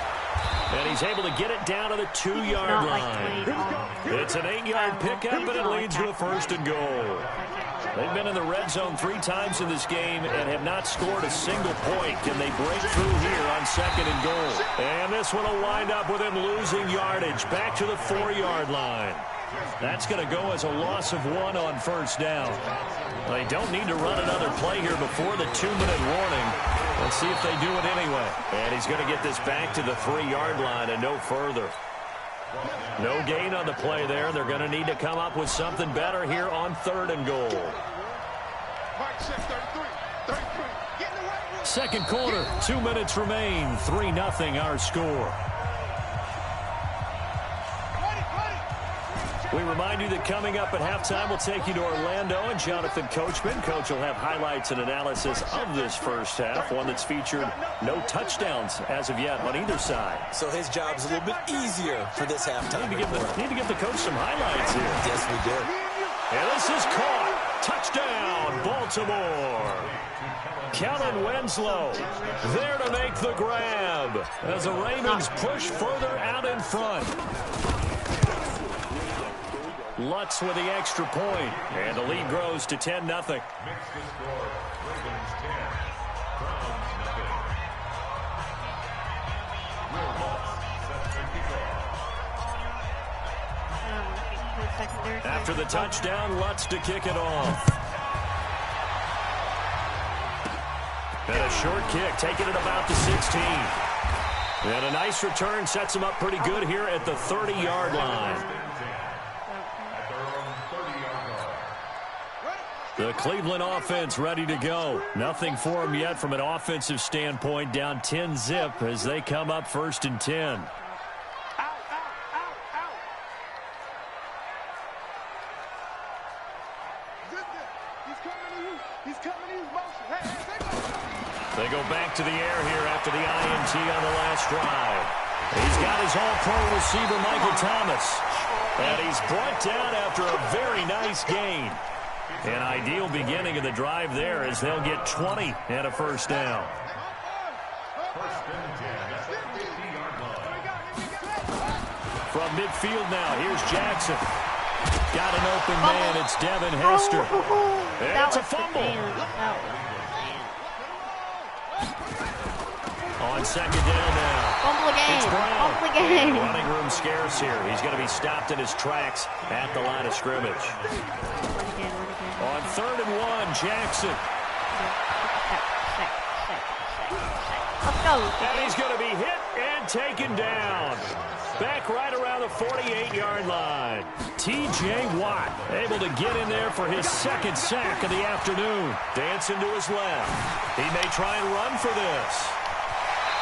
And he's able to get it down to the 2-yard line. It's an 8-yard pickup, and it leads to a 1st and goal. They've been in the red zone 3 times in this game and have not scored a single point. Can they break through here on 2nd and goal? And this one will wind up with him losing yardage back to the 4-yard line. That's going to go as a loss of 1 on 1st down. They don't need to run another play here before the 2-minute warning. Let's see if they do it anyway. And he's going to get this back to the 3-yard line and no further. No gain on the play there. They're going to need to come up with something better here on 3rd and goal. 2nd quarter, 2 minutes remain. 3-0 our score. We remind you that coming up at halftime, we'll take you to Orlando and Jonathan Coachman. Coach will have highlights and analysis of this first half, one that's featured no touchdowns as of yet on either side. So his job's a little bit easier for this halftime. Need to give the coach some highlights here. Yes, we do. And this is caught. Touchdown, Baltimore. Kellen Winslow there to make the grab as the Ravens push further out in front. Lutz with the extra point, and the lead grows to 10-0. Makes the score Ravens 10, Browns 0. Will Lutz sets the kickoff. After the touchdown, Lutz to kick it off. And a short kick, taking it about the 16. And a nice return sets him up pretty good here at the 30-yard line. The Cleveland offense ready to go. Nothing for them yet from an offensive standpoint. Down 10-zip as they come up 1st and 10. They go back to the air here after the INT on the last drive. He's got his all-pro receiver, Michael Thomas. And he's brought down after a very nice gain. An ideal beginning of the drive there as they'll get 20 and a 1st down. From midfield now, here's Jackson. Got an open man, it's Devin Hester. And it's a fumble. On 2nd down now. Fumble again. It's Brown. Fumble again. Running room scarce here. He's going to be stopped in his tracks at the line of scrimmage. On 3rd and 1, Jackson. Let's go. And he's going to be hit and taken down. Back right around the 48-yard line. T.J. Watt able to get in there for his 2nd sack of the afternoon. Dancing to his left. He may try and run for this.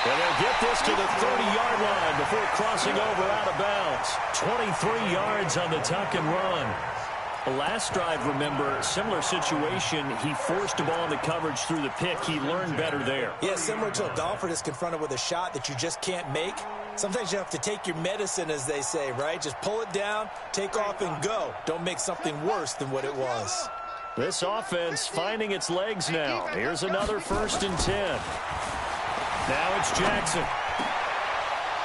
And they'll get this to the 30-yard line before crossing over out of bounds. 23 yards on the tuck and run. The last drive, remember, similar situation. He forced a ball in the coverage through the pick. He learned better there. Yeah, similar to a golfer that's confronted with a shot that you just can't make. Sometimes you have to take your medicine, as they say, right? Just pull it down, take off, and go. Don't make something worse than what it was. This offense finding its legs now. Here's another 1st and 10. Now it's Jackson.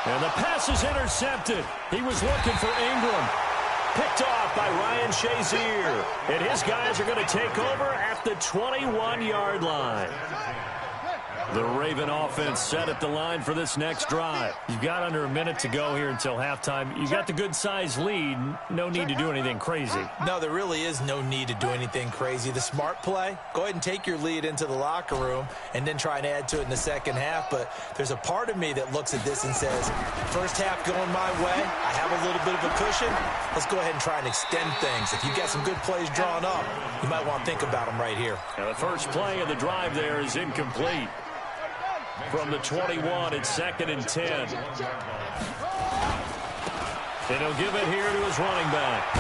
And the pass is intercepted. He was looking for Ingram. Picked off by Ryan Shazier. And his guys are going to take over at the 21-yard line. The Raven offense set at the line for this next drive. You've got under a minute to go here until halftime. You got the good-sized lead. No need to do anything crazy. No, there really is no need to do anything crazy. The smart play, go ahead and take your lead into the locker room and then try and add to it in the 2nd half. But there's a part of me that looks at this and says, first half going my way, I have a little bit of a cushion. Let's go ahead and try and extend things. If you've got some good plays drawn up, you might want to think about them right here. Now the first play of the drive there is incomplete. From the 21, it's 2nd and 10. And he'll give it here to his running back.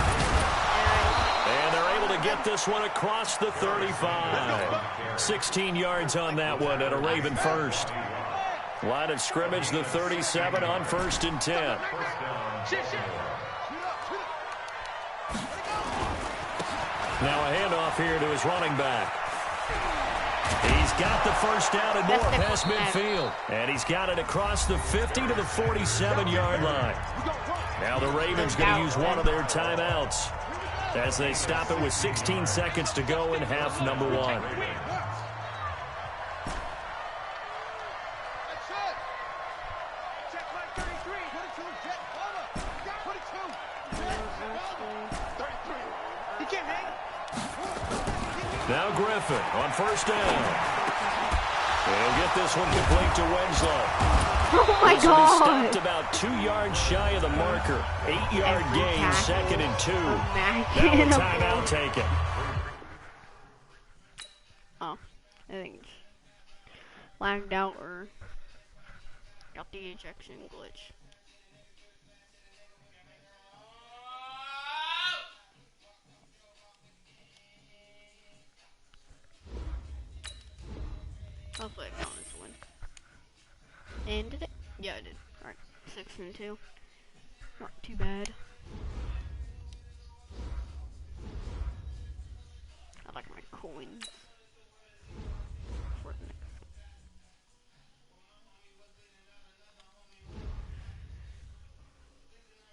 And they're able to get this one across the 35. 16 yards on that one at a Raven 1st. Line of scrimmage, the 37 on 1st and 10. Now a handoff here to his running back. He's got the 1st down and more past midfield. And he's got it across the 50 to the 47-yard line. Now the Ravens going to use one of their timeouts. as they stop it with 16 seconds to go in half number one. Now Griffin on first down. He'll get this one complete to Winslow. Oh my This God! will be stopped about 2 yards shy of the marker. 8-yard gain, second and 2. Now a timeout taken. Oh, I think it's lagged out or got the ejection glitch. Hopefully I count this one. And did it? Yeah, I did. Alright, 6 and 2. Not too bad. I like my coins. For the next one.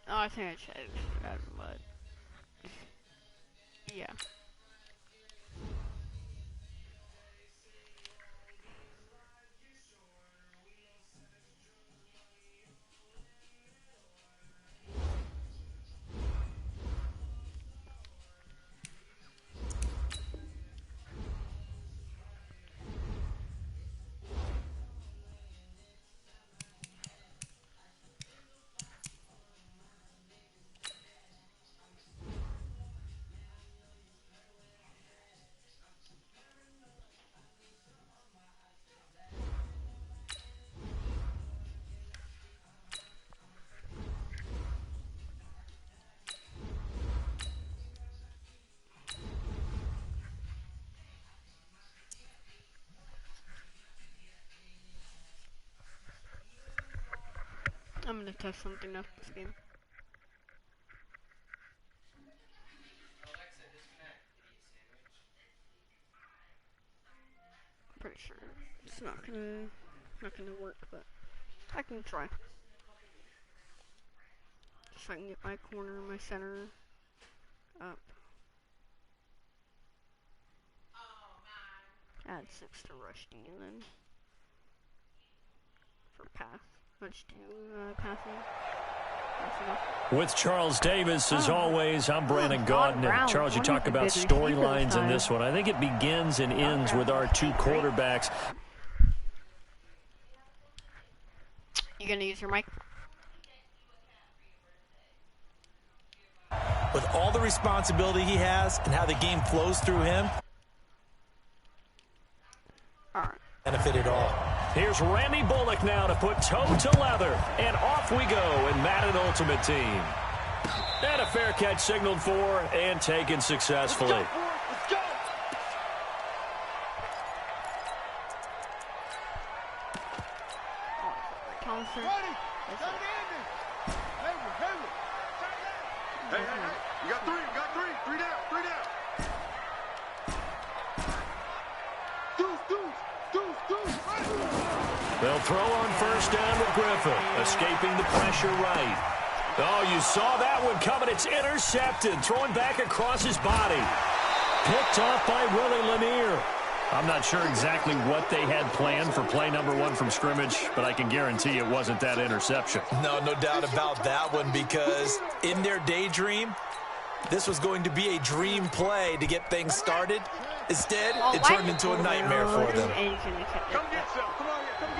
Oh, I think I checked that, but yeah. I'm gonna test something up this game. Pretty sure it's not gonna work, but I can try. Just so I can get my corner, my center up. Add 6 to rush D, and then for pass, let's do passing. With Charles Davis, as always, I'm Brandon Gaudin. Charles, you talk about storylines in this one. I think it begins and ends with our two quarterbacks. You gonna use your mic? With all the responsibility he has and how the game flows through him, benefited all. Here's Randy Bullock now to put toe to leather, and off we go in Madden Ultimate Team. And a fair catch signaled for and taken successfully. Let's go! Thompson. Hey, you got three down. Deuce. They'll throw on first down with Griffin, escaping the pressure right. Oh, you saw that one coming. It's intercepted, throwing back across his body. Picked off by Willie Lanier. I'm not sure exactly what they had planned for play number 1 from scrimmage, but I can guarantee it wasn't that interception. No doubt about that one, because in their daydream, this was going to be a dream play to get things started. Instead, it turned into a nightmare for them.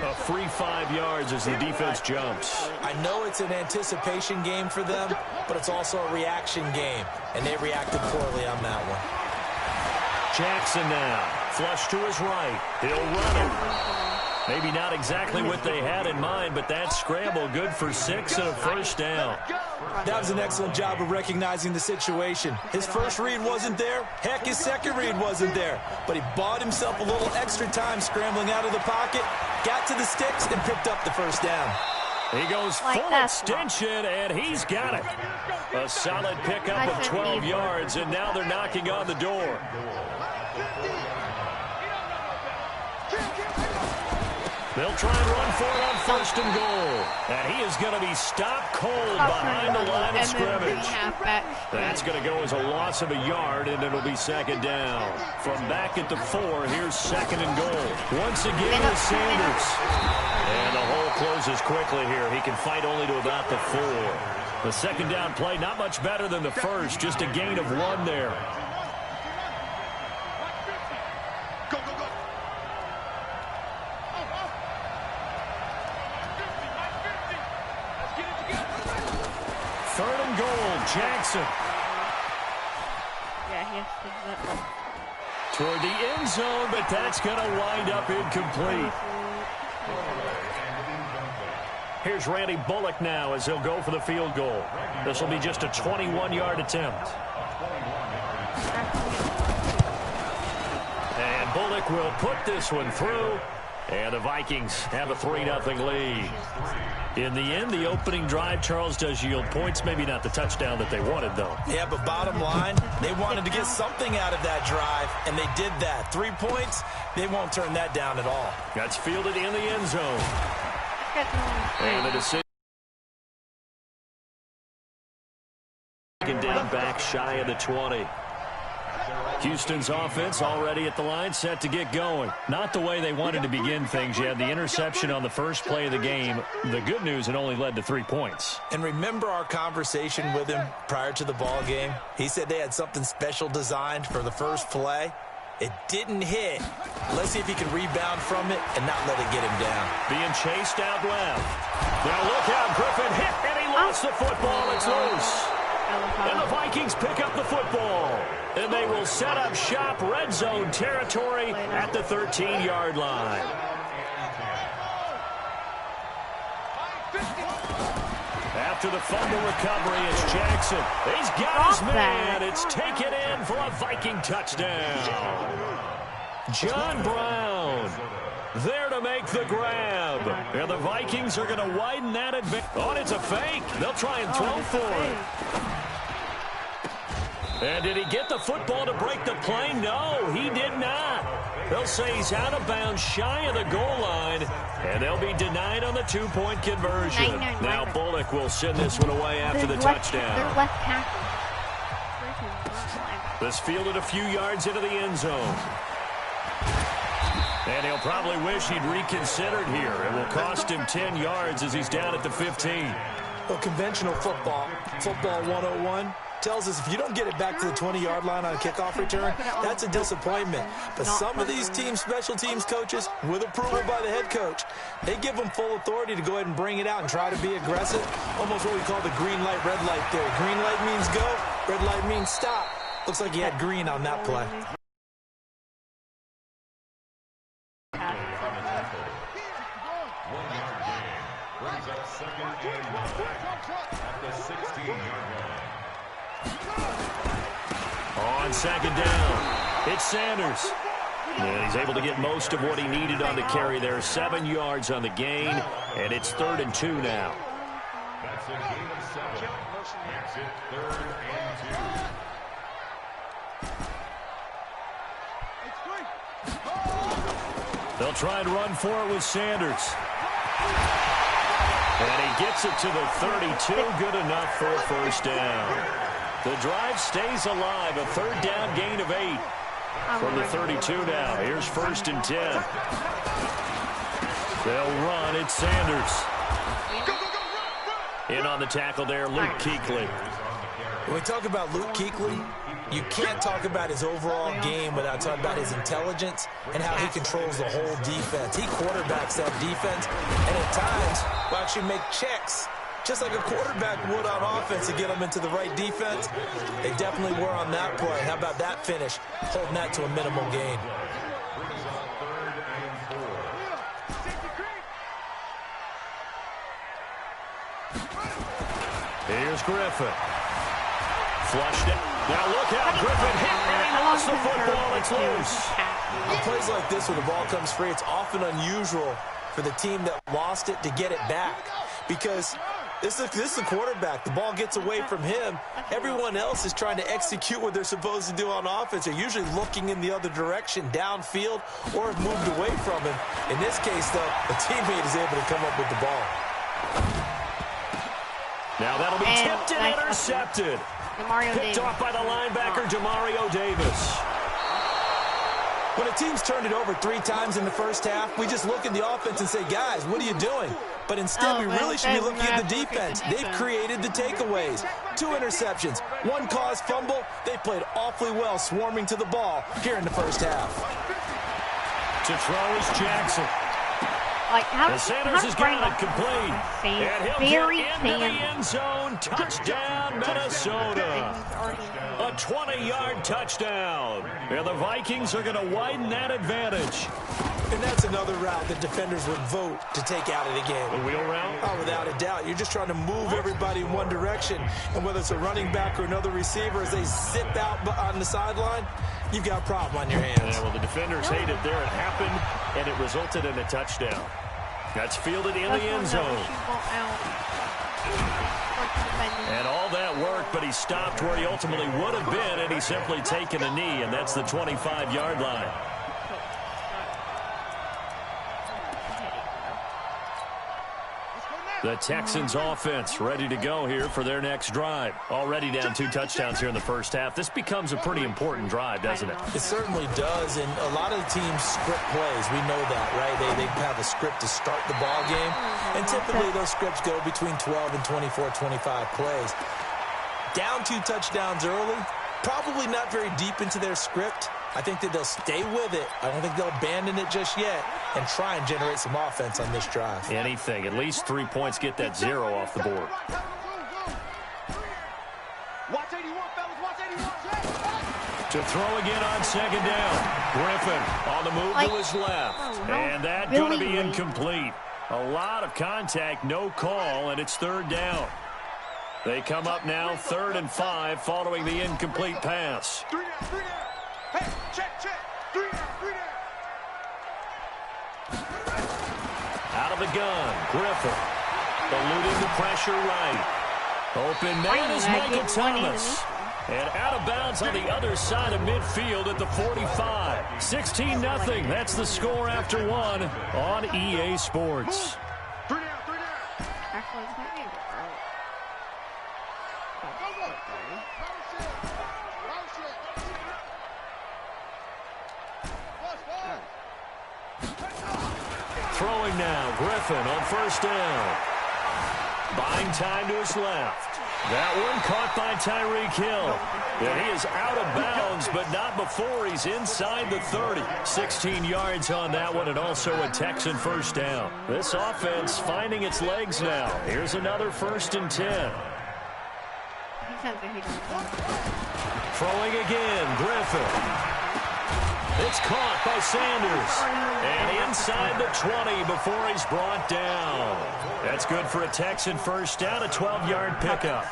A free 5 yards as the defense jumps. I know it's an anticipation game for them, but it's also a reaction game, and they reacted poorly on that one. Jackson now, flush to his right. He'll run it. Maybe not exactly what they had in mind, but that scramble good for 6 and a first down. That was an excellent job of recognizing the situation. His first read wasn't there. Heck, his second read wasn't there. But he bought himself a little extra time scrambling out of the pocket, got to the sticks, and picked up the first down. He goes full extension, and he's got it. A solid pickup of 12 yards, and now they're knocking on the door. They'll try and run for it on 1st and goal. And he is going to be stopped cold behind the line of scrimmage. That's going to go as a loss of a yard, and it'll be 2nd down. From back at the 4, here's 2nd and goal. Once again with Sanders. And the hole closes quickly here. He can fight only to about the 4. The 2nd down play, not much better than the first, just a gain of 1 there. Jackson. Yeah, he has to do that one. Toward the end zone, but that's going to wind up incomplete. Here's Randy Bullock now as he'll go for the field goal. This will be just a 21-yard attempt. And Bullock will put this one through. And the Vikings have a 3-0 lead. In the end, the opening drive, Charles, does yield points. Maybe not the touchdown that they wanted, though. Yeah, but bottom line, they wanted to get something out of that drive, and they did that. 3 points, they won't turn that down at all. That's fielded in the end zone. And the decision down back shy of the 20. Houston's offense already at the line, set to get going. Not the way they wanted to begin things. You had the interception on the first play of the game. The good news, it only led to 3 points. And remember our conversation with him prior to the ball game? He said they had something special designed for the first play. It didn't hit. Let's see if he can rebound from it and not let it get him down. Being chased out left. Now look out, Griffin hit, and he lost the football. It's loose. And the Vikings pick up the football. And they will set up shop, red zone territory at the 13-yard line. After the fumble recovery, it's Jackson. He's got his man. It's taken in for a Viking touchdown. John Brown there to make the grab. And the Vikings are going to widen that advantage. Oh, it's a fake. They'll try and throw for it. And did he get the football to break the play? No, he did not. They'll say he's out of bounds shy of the goal line, and they'll be denied on the 2-point conversion. Now Bullock will send this one away after the touchdown. They're left tackle. This fielded a few yards into the end zone. And he'll probably wish he'd reconsidered here. It will cost him 10 yards as he's down at the 15. Well, conventional football 101, tells us if you don't get it back to the 20-yard line on a kickoff return, that's a disappointment. But some of these special teams coaches, with approval by the head coach, they give them full authority to go ahead and bring it out and try to be aggressive. Almost what we call the green light, red light theory. Green light means go, red light means stop. Looks like he had green on that play. On 2nd down, it's Sanders. And he's able to get most of what he needed on the carry there. 7 yards on the gain, and it's 3rd and 2 now. That's a gain of 7. Makes it 3rd and 2. They'll try and run for it with Sanders. And he gets it to the 32. Good enough for a 1st down. The drive stays alive. A 3rd down gain of 8 from the 32 now. Here's 1st and 10. They'll run. It's Sanders. In on the tackle there, Luke Kuechly. When we talk about Luke Kuechly, you can't talk about his overall game without talking about his intelligence and how he controls the whole defense. He quarterbacks that defense, and at times will actually make checks, just like a quarterback would on offense to get them into the right defense. They definitely were on that play. How about that finish, holding that to a minimal gain. Here's Griffin. Flushed it. Now look out. Griffin hit, and he lost the football. It's loose. On plays like this where the ball comes free, it's often unusual for the team that lost it to get it back, because This is the quarterback. The ball gets away from him. Everyone else is trying to execute what they're supposed to do on offense. They're usually looking in the other direction, downfield, or have moved away from him. In this case, though, a teammate is able to come up with the ball. Now that'll be tipped and intercepted. Picked off by the linebacker, Demario Davis. When a team's turned it over 3 times in the first half, we just look at the offense and say, guys, what are you doing? But instead, we really should be looking at the defense. They've created the takeaways. 2 interceptions, 1 caused fumble. They played awfully well swarming to the ball here in the first half. To throw is Jackson. Like, how Sanders has got it complete. And he'll get into the end zone. Touchdown, Minnesota. A 20-yard touchdown. And the Vikings are going to widen that advantage. And that's another route that defenders would vote to take out of the game. The wheel route? Oh, without a doubt. You're just trying to move everybody in one direction. And whether it's a running back or another receiver, as they zip out on the sideline, you've got a problem on your hands. Yeah, well, the defenders hate it there. It happened, and it resulted in a touchdown. That's fielded in the end zone. And all that worked, but he stopped where he ultimately would have been, and he's simply taken a knee, and that's the 25-yard line. The Texans offense ready to go here for their next drive. Already down 2 touchdowns here in the first half. This becomes a pretty important drive, doesn't it? It certainly does, and a lot of the teams script plays. We know that, right? They have a script to start the ball game, and typically those scripts go between 12 and 24, 25 plays. Down 2 touchdowns early, probably not very deep into their script. I think that they'll stay with it. I don't think they'll abandon it just yet and try and generate some offense on this drive. Anything. At least 3 points, get that 0 off the board. To throw again on second down. Griffin on the move to his left. And that's going to be incomplete. A lot of contact, no call, and it's 3rd down. They come up now 3rd and 5 following the incomplete pass. 3 down, 3 down. Hey, check, 3 down, 3 down. Out of the gun, Griffin. Eluding the pressure right. Open man is Michael Thomas. And out of bounds on the other side of midfield at the 45. 16-0. That's the score after 1 on EA Sports. 3 down, 3 down. Actually, it's not even Throwing now, Griffin on 1st down. Buying time to his left. That one caught by Tyreek Hill. And he is out of bounds, but not before he's inside the 30. 16 yards on that one, and also a Texan 1st down. This offense finding its legs now. Here's another 1st and 10. Throwing again, Griffin. It's caught by Sanders. And inside the 20 before he's brought down. That's good for a Texan 1st down, a 12-yard pickup.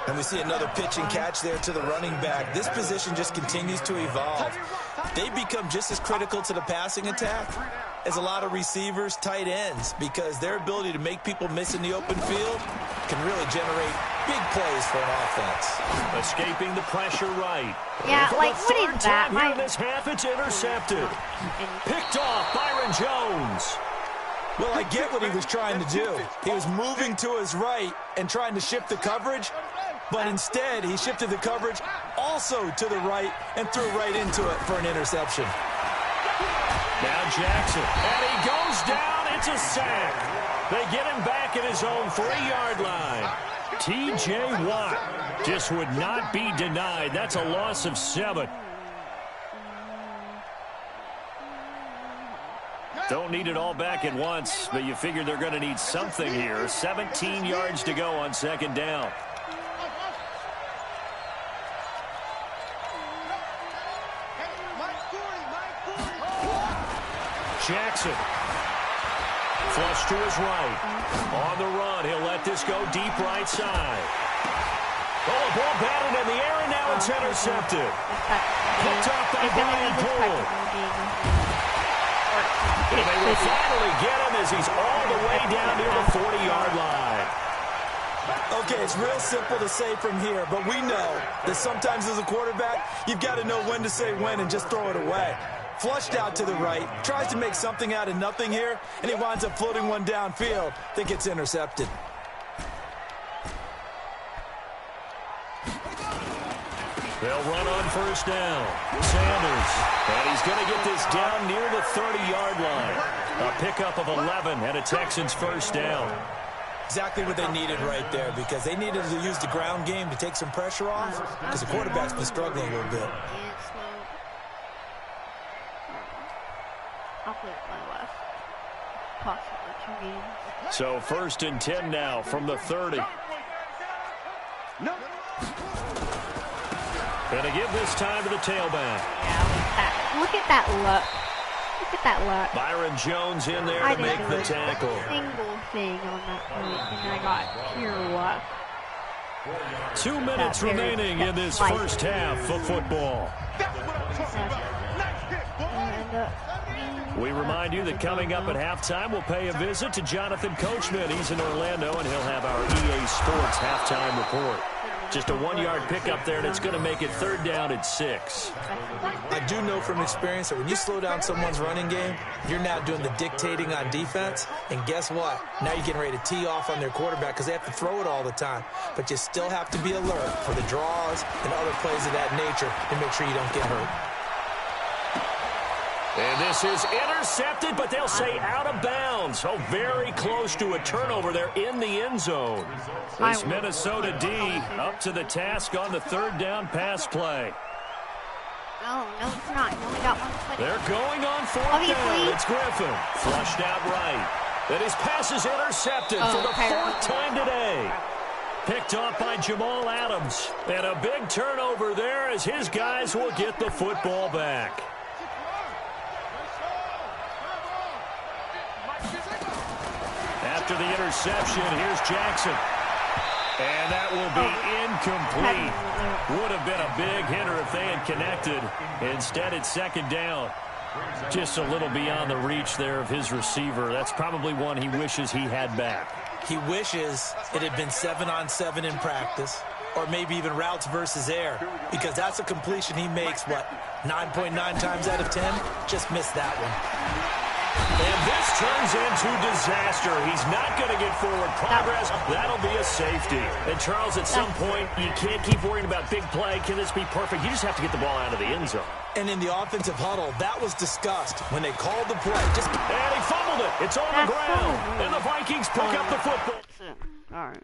And we see another pitch and catch there to the running back. This position just continues to evolve. They become just as critical to the passing attack as a lot of receivers, tight ends, because their ability to make people miss in the open field can really generate big plays for an offense. Escaping the pressure right. Yeah, like, what is that? Here in this half, it's intercepted. Picked off Byron Jones. Well, I get what he was trying to do. He was moving to his right and trying to shift the coverage, but instead he shifted the coverage also to the right and threw right into it for an interception. Now Jackson, and he goes down. It's a sack. They get him back at his own 3-yard line. T.J. Watt just would not be denied. That's a loss of 7. Don't need it all back at once, but you figure they're going to need something here. 17 yards to go on 2nd down. Jackson. Flush to his right. On the run, he'll let this go deep right side. Oh, a ball batted in the air, and now it's intercepted. Picked off by Brian Poole. And they will finally get him as he's all the way down near the 40-yard line. it's real simple to say from here, but we know that sometimes as a quarterback, you've got to know when to say when and just throw it away. Flushed out to the right, tries to make something out of nothing here, and he winds up floating one downfield that gets intercepted. They'll run on first down. Sanders. And he's going to get this down near the 30-yard line. A pickup of 11 and a Texans first down. Exactly what they needed right there, because they needed to use the ground game to take some pressure off, because the quarterback's been struggling a little bit. I'll play it my last possibly 2 games. So 1st and 10 now from the 30. No. Gonna give this time to the tailback. Yeah, look at that luck. Look at that luck. Byron Jones in there to make the tackle. Single thing on that point, and I got pure luck. 2 minutes remaining in this first half of football. We remind you that coming up at halftime, we'll pay a visit to Jonathan Coachman. He's in Orlando, and he'll have our EA Sports halftime report. Just a 1-yard pickup there, and it's going to make it 3rd down at 6. I do know from experience that when you slow down someone's running game, you're now doing the dictating on defense. And guess what? Now you're getting ready to tee off on their quarterback because they have to throw it all the time. But you still have to be alert for the draws and other plays of that nature to make sure you don't get hurt. And this is intercepted, but they'll say out of bounds. Oh, very close to a turnover there in the end zone. This Minnesota D up to the task on the 3rd down pass play. Oh, no, it's not. You only got 1 foot. They're going on 4th down. It's Griffin. Flushed out right. And his pass is intercepted for the 4th time today. Picked off by Jamal Adams. And a big turnover there as his guys will get the football back. After the interception, here's Jackson. And that will be incomplete. Would have been a big hitter if they had connected. Instead, it's 2nd down. Just a little beyond the reach there of his receiver. That's probably one he wishes he had back. He wishes it had been 7-on-7 in practice, or maybe even routes versus air, because that's a completion he makes, what, 9.9 times out of 10? Just missed that one. And this turns into disaster. He's not going to get forward progress. That'll be a safety. And, Charles, at some point, you can't keep worrying about big play. Can this be perfect? You just have to get the ball out of the end zone. And in the offensive huddle, that was discussed when they called the play. And he fumbled it. It's on the ground. And the Vikings pick up the football. All right.